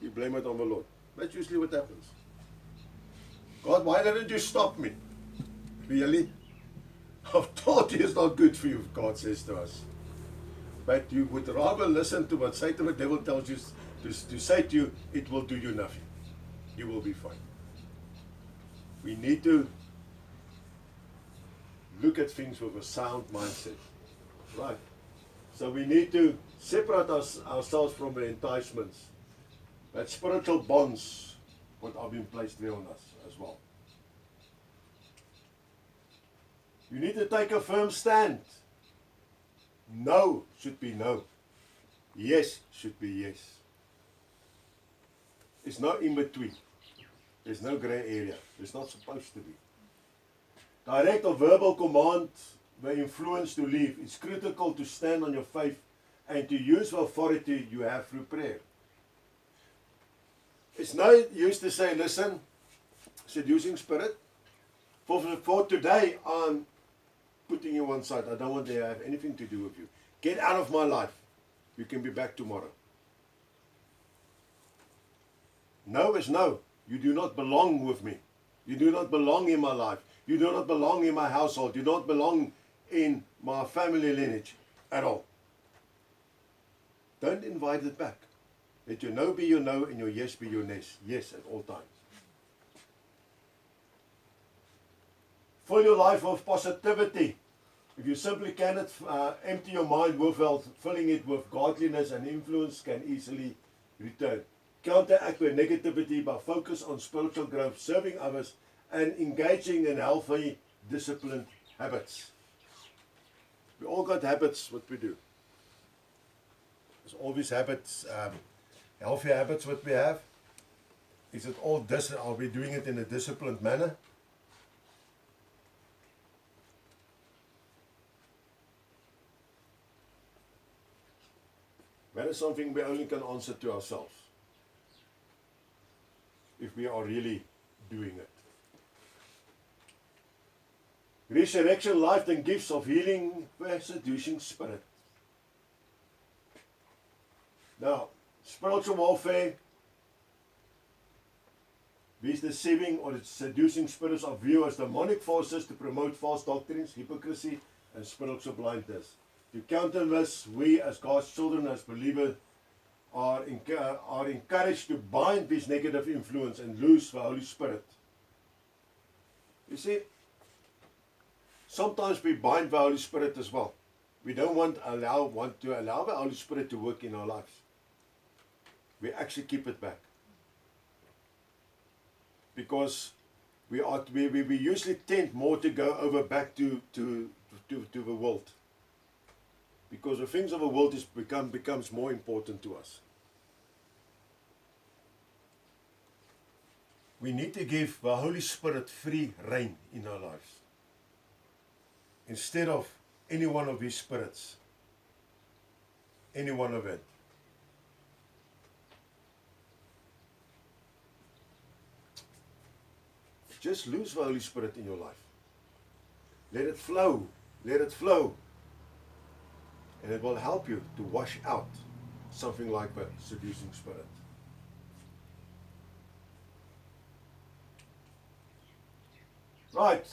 we blame it on the Lord. That's usually what happens. God, why didn't you stop me? Really? I've told you it's not good for you, God says to us. But you would rather listen to what Satan, the devil, tells you to say to you, it will do you nothing. You will be fine. We need to look at things with a sound mindset. Right. So we need to separate ourselves from the enticements. That spiritual bonds what are being placed there on us as well. You need to take a firm stand. No should be no. Yes should be yes. There's no in between. There's no grey area. There's not supposed to be. Direct or verbal command may influence to leave. It's critical to stand on your faith and to use the authority you have through prayer. It's no use to say, listen, seducing spirit, for today I'm putting you one side. I don't want to have anything to do with you. Get out of my life. You can be back tomorrow. No is no. You do not belong with me. You do not belong in my life. You do not belong in my household. You don't belong in my family lineage at all. Don't invite it back. Let your no be your no and your yes be your yes at all times. Fill your life with positivity. If you simply cannot empty your mind with wealth, filling it with godliness and influence can easily return. Counteract with negativity by focus on spiritual growth, serving others, and engaging in healthy, disciplined habits. We all got habits, what we do. There's all these habits, healthy habits what we have. Is it all are we doing it in a disciplined manner? That is something we only can answer to ourselves. If we are really doing it. Resurrection, life, and gifts of healing by seducing spirit. Now, spiritual warfare, these deceiving or seducing spirits are viewed as demonic forces to promote false doctrines, hypocrisy, and spiritual blindness. To counter this, we as God's children, as believers, are encouraged to bind this negative influence and lose the Holy Spirit. You see, sometimes we bind the Holy Spirit as well. We don't want to allow the Holy Spirit to work in our lives. We actually keep it back. Because we usually tend more to go over back to the world. Because the things of the world becomes more important to us. We need to give the Holy Spirit free reign in our lives. Instead of any one of these spirits, any one of it. Just lose the Holy Spirit in your life. Let it flow. Let it flow. And it will help you to wash out something like the seducing spirit. Right,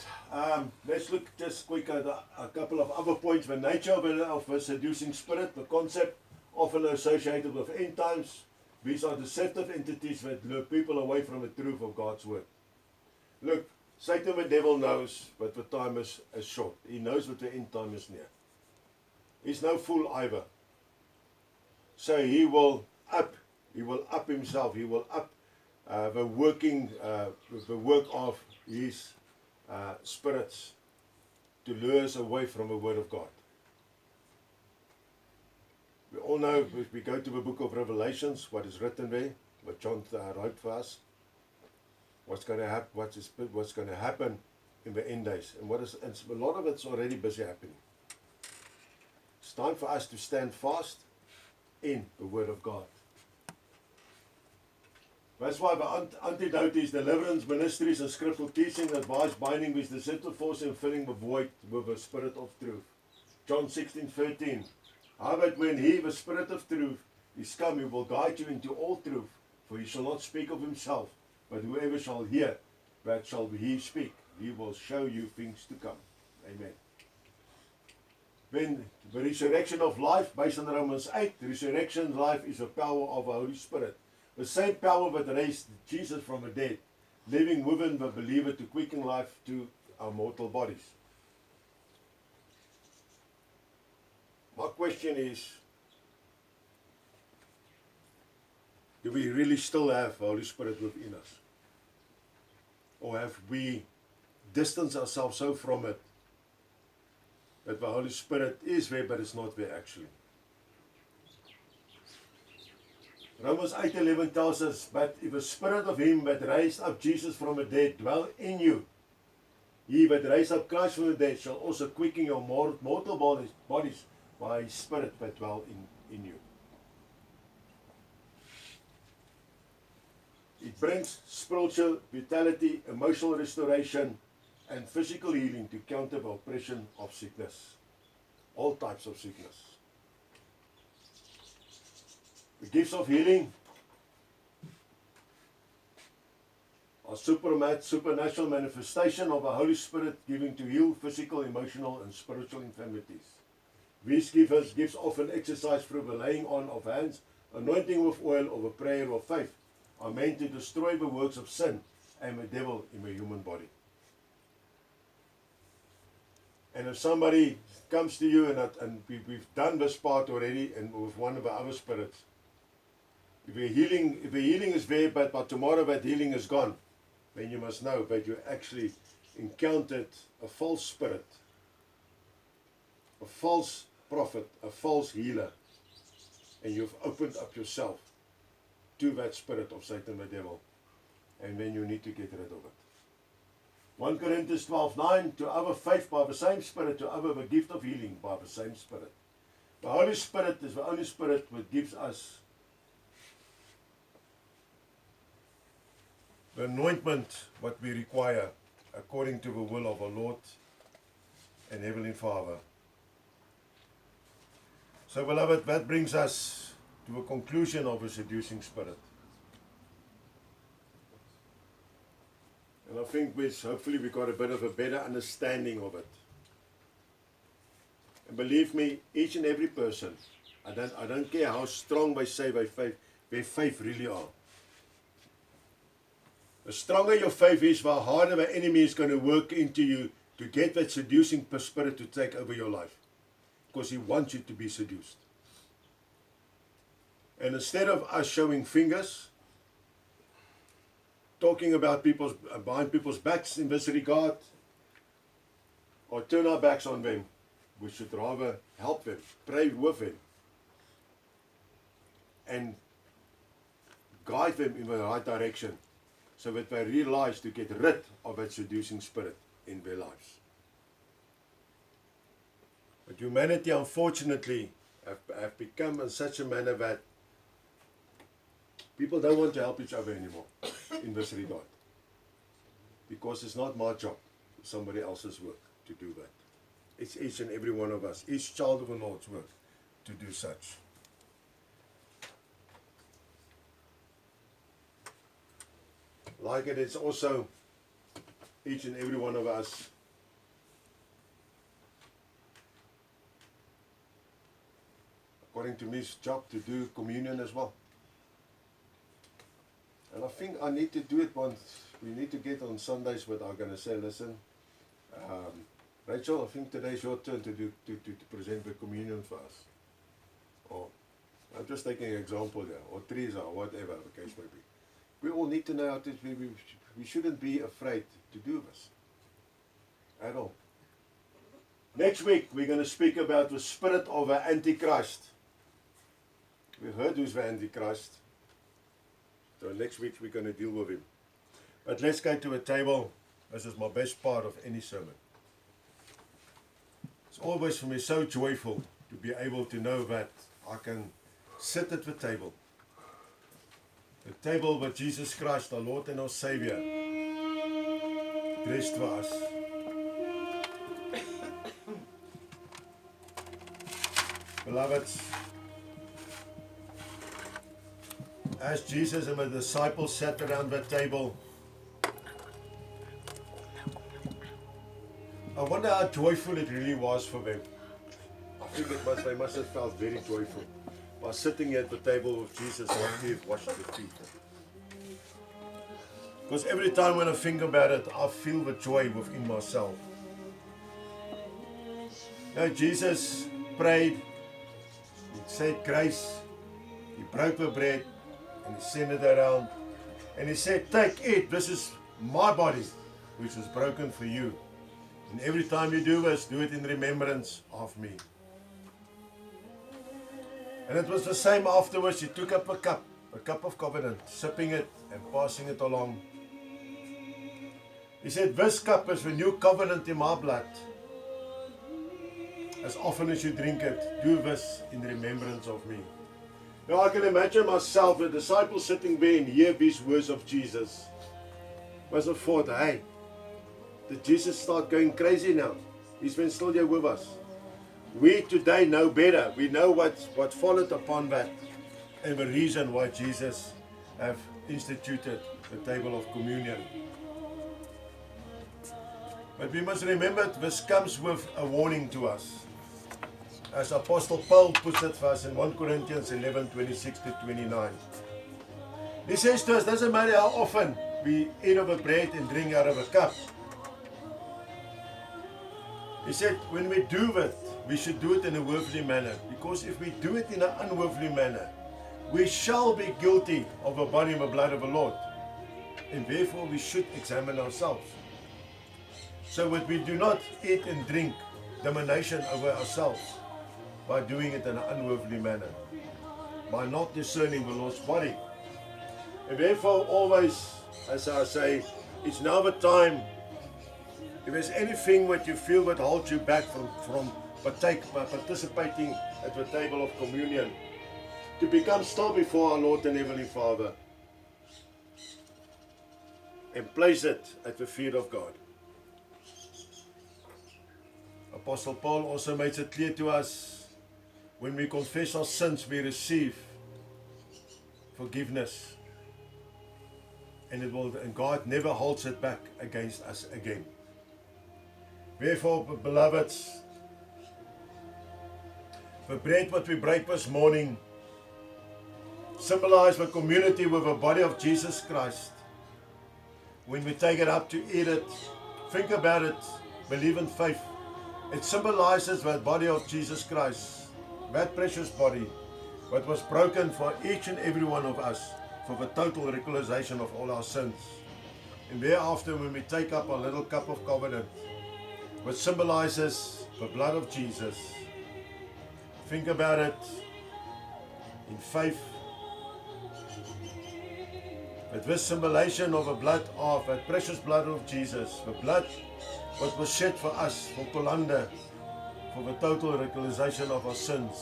let's look just quick at a couple of other points. The nature of a seducing spirit, the concept often associated with end times. These are deceptive entities that lure people away from the truth of God's word. Look, Satan, the devil, knows that the time is short. He knows that the end time is near. He's no fool either. So he will up himself. He will up the work of his spirits to lure us away from the word of God. We all know, if we go to the book of Revelations, what is written there, what John wrote for us, what's going to happen in the end days, and a lot of it's already busy happening. It's time for us to stand fast in the Word of God. That's why the antidote is deliverance, ministries, and scriptural teaching, advice, binding with deceptive force, and filling the void with the Spirit of truth. John 16:13. Howbeit when he, the Spirit of truth, is come, he will guide you into all truth, for he shall not speak of himself, but whoever shall hear, that shall he speak. He will show you things to come. Amen. When the resurrection of life, based on Romans 8, the resurrection life is the power of the Holy Spirit. The same power that raised Jesus from the dead, living within the believer to quicken life to our mortal bodies. My question is, do we really still have the Holy Spirit within us? Or have we distanced ourselves so from it that the Holy Spirit is there, but it's not there actually. Romans 8:11 tells us, but if the Spirit of Him that raised up Jesus from the dead dwell in you, He that raised up Christ from the dead shall also quicken your mortal bodies by His Spirit that dwell in you. It brings spiritual vitality, emotional restoration, and physical healing to counter the oppression of sickness. All types of sickness. The gifts of healing are supernatural manifestation of the Holy Spirit giving to heal physical, emotional, and spiritual infirmities. These gifts often exercised through the laying on of hands, anointing with oil, or the prayer of faith, are meant to destroy the works of sin and the devil in the human body. And if somebody comes to you, and we've done this part already, and with one of the other spirits, if the healing is there, but tomorrow that healing is gone, then you must know that you actually encountered a false spirit, a false prophet, a false healer, and you've opened up yourself to that spirit of Satan, the devil, and then you need to get rid of it. 1 Corinthians 12:9, to other faith by the same Spirit, to other the gift of healing by the same Spirit. The Holy Spirit is the only Spirit that gives us the anointment what we require according to the will of our Lord and Heavenly Father. So beloved, that brings us to a conclusion of a seducing spirit. And I think hopefully we got a bit of a better understanding of it. And believe me, each and every person, I don't care how strong they say their faith really are. The stronger your faith is, the harder the enemy is going to work into you to get that seducing spirit to take over your life. Because he wants you to be seduced. And instead of us showing fingers, talking about behind people's backs in this regard, or turn our backs on them, we should rather help them, pray with them, and guide them in the right direction, so that they realize to get rid of that seducing spirit in their lives. But humanity, unfortunately, have become in such a manner that people don't want to help each other anymore in this regard. Because it's not my job, it's somebody else's work to do that. It's each and every one of us, each child of the Lord's work to do such. Like it, it's also each and every one of us according to me's job to do communion as well. And I think I need to do it once. We need to get on Sundays where I'm going to say, listen, Rachel, I think today's your turn to present the communion for us. Or I'm just taking an example here, or Teresa, or whatever the case may be. We all need to know how to, we shouldn't be afraid to do this at all. Next week, we're going to speak about the spirit of the Antichrist. We've heard who's the Antichrist. So next week, we're going to deal with him. But let's go to a table. This is my best part of any sermon. It's always for me so joyful to be able to know that I can sit at the table. The table with Jesus Christ, our Lord and our Savior, dressed for us. Beloveds, as Jesus and the disciples sat around the table, I wonder how joyful it really was for them. I think they must have felt very joyful by sitting here at the table with Jesus after he'd washed their feet. Because every time when I think about it, I feel the joy within myself. Now Jesus prayed, he said grace, he broke the bread, and he sent it around, and he said, take it, this is my body, which is broken for you. And every time you do this, do it in remembrance of me. And it was the same afterwards. He took up a cup of covenant, sipping it and passing it along. He said, this cup is the new covenant in my blood. As often as you drink it, do this in remembrance of me. Now I can imagine myself, the disciples sitting there and hear these words of Jesus. Must have thought, hey, did Jesus start going crazy now? He's been still here with us. We today know better. We know what followed upon that and the reason why Jesus have instituted the table of communion. But we must remember this comes with a warning to us. As Apostle Paul puts it for us in 1 Corinthians 11, 26 to 29. He says to us, doesn't matter how often we eat of a bread and drink out of a cup. He said, when we do it, we should do it in a worldly manner. Because if we do it in an unworldly manner, we shall be guilty of the body and the blood of the Lord. And therefore we should examine ourselves. So that we do not eat and drink domination over ourselves by doing it in an unworldly manner, by not discerning the Lord's body. And therefore always, as I say, it's now the time, if there's anything that you feel that holds you back from participating at the table of communion, to become still before our Lord and Heavenly Father and place it at the feet of God. Apostle Paul also makes it clear to us, when we confess our sins, we receive forgiveness. And God never holds it back against us again. Therefore, beloveds, the bread that we break this morning symbolize the community with the body of Jesus Christ. When we take it up to eat it, think about it, believe in faith. It symbolizes the body of Jesus Christ, that precious body, that was broken for each and every one of us for the total realization of all our sins. And thereafter, when we take up our little cup of covenant, which symbolizes the blood of Jesus, think about it in faith. But this symbolization of the blood of that precious blood of Jesus, the blood what was shed for us, for Colanda, for the total realization of our sins.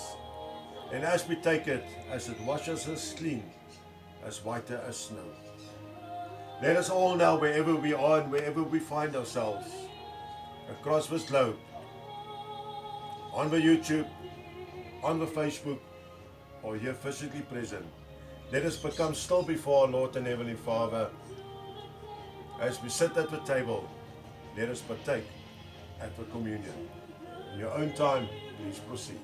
And as we take it, as it washes us clean, as whiter as snow. Let us all now, wherever we are and wherever we find ourselves, across this globe, on the YouTube, on the Facebook, or here physically present, let us become still before our Lord and Heavenly Father. As we sit at the table, let us partake at the communion. In your own time, please proceed.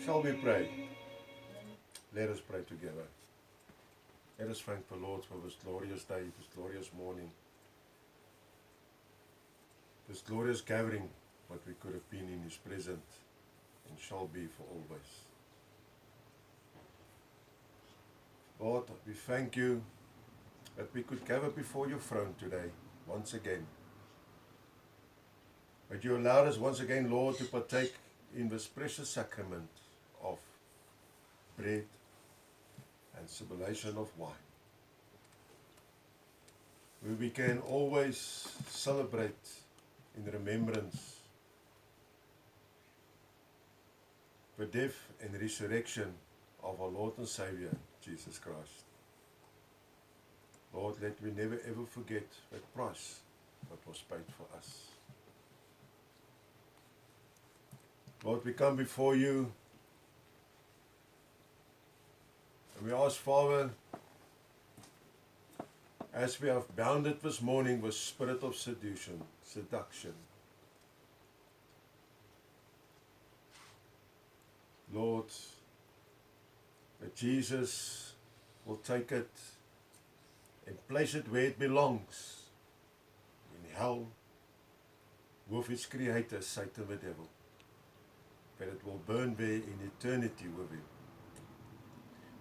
Shall we pray? Let us pray together. Let us thank the Lord for this glorious day, this glorious morning, this glorious gathering, what we could have been in His presence and shall be for always. Lord, we thank You that we could gather before Your throne today, once again. That You allowed us once again, Lord, to partake in this precious sacrament of bread and civilization of wine, where we can always celebrate in remembrance the death and resurrection of our Lord and Savior, Jesus Christ. Lord, let we never ever forget that price that was paid for us. Lord, we come before You and we ask, Father, as we have bound it this morning with spirit of seduction, Lord, that Jesus will take it and place it where it belongs, in hell, with its creator, Satan the devil, that it will burn there in eternity with him.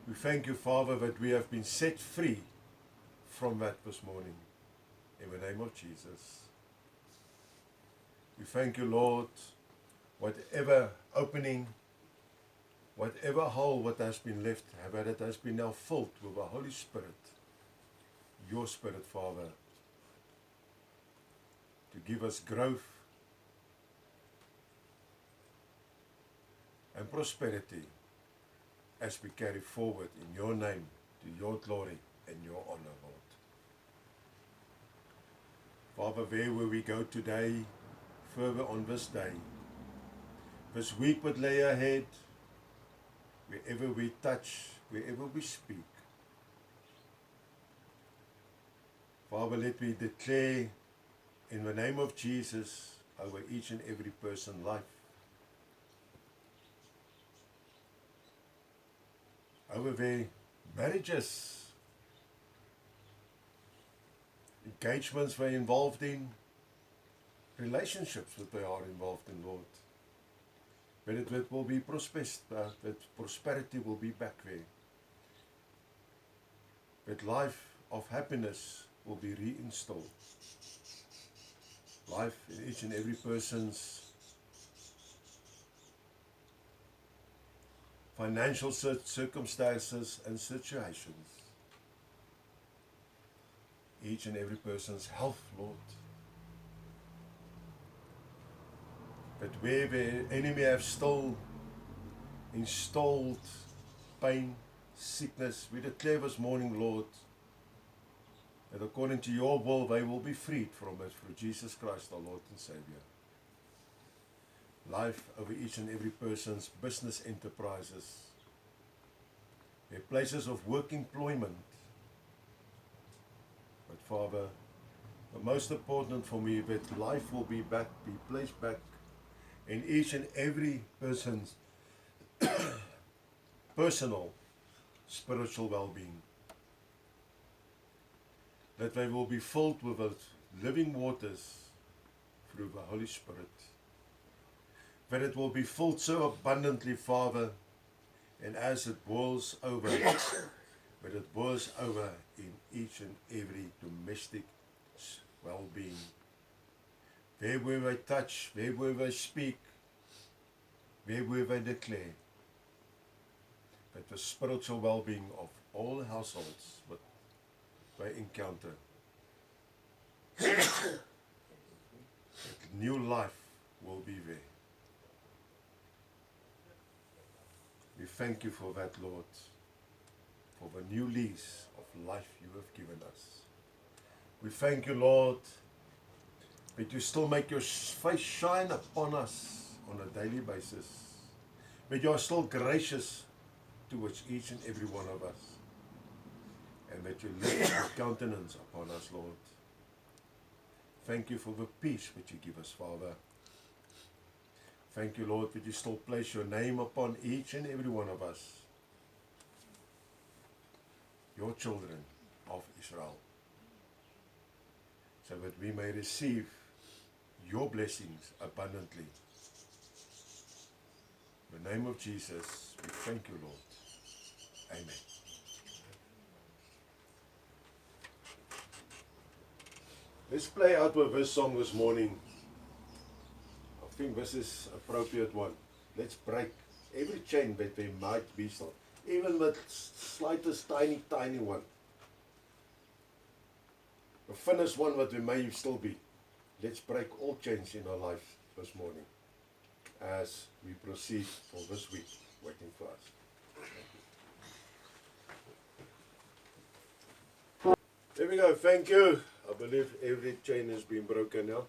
We thank You, Father, that we have been set free from that this morning, in the name of Jesus. We thank You, Lord, whatever opening, whatever hole what has been left, that it has been now filled with the Holy Spirit, Your Spirit, Father, to give us growth and prosperity as we carry forward in Your name, to Your glory and Your honor, Lord. Father, where will we go today, further on this day? This week would lay ahead, wherever we touch, wherever we speak. Father, let me declare in the name of Jesus over each and every person's life, over their marriages, engagements they're involved in, relationships that they are involved in, Lord. But it will be that prosperity will be back there. That life of happiness will be reinstalled. Life in each and every person's financial circumstances and situations. Each and every person's health, Lord. That where the enemy have still installed pain, sickness, we declare this morning, Lord, that according to Your will, they will be freed from it through Jesus Christ, our Lord and Savior. Life over each and every person's business enterprises, their places of work employment. But Father, the most important for me, that life will be placed back in each and every person's personal spiritual well-being. That they will be filled with the living waters through the Holy Spirit. That it will be filled so abundantly, Father, and as it boils over, but it boils over in each and every domestic well-being. There where they touch, there where they speak, there where they declare, that the spiritual well-being of all households that they encounter, that new life will be there. We thank You for that, Lord, for the new lease of life You have given us. We thank You, Lord, that You still make Your face shine upon us on a daily basis. That You are still gracious towards each and every one of us. And that You lift Your countenance upon us, Lord. Thank You for the peace which You give us, Father. Thank you, Lord, that you still place your name upon each and every one of us, your children of Israel, so that we may receive your blessings abundantly. In the name of Jesus, we thank you, Lord. Amen. Let's play out with this song this morning. I think this is an appropriate one. Let's break every chain that there might be still, even the slightest tiny one. The thinnest one that there may still be. Let's break all chains in our life this morning as we proceed for this week waiting for us. There we go, thank you. I believe every chain has been broken now.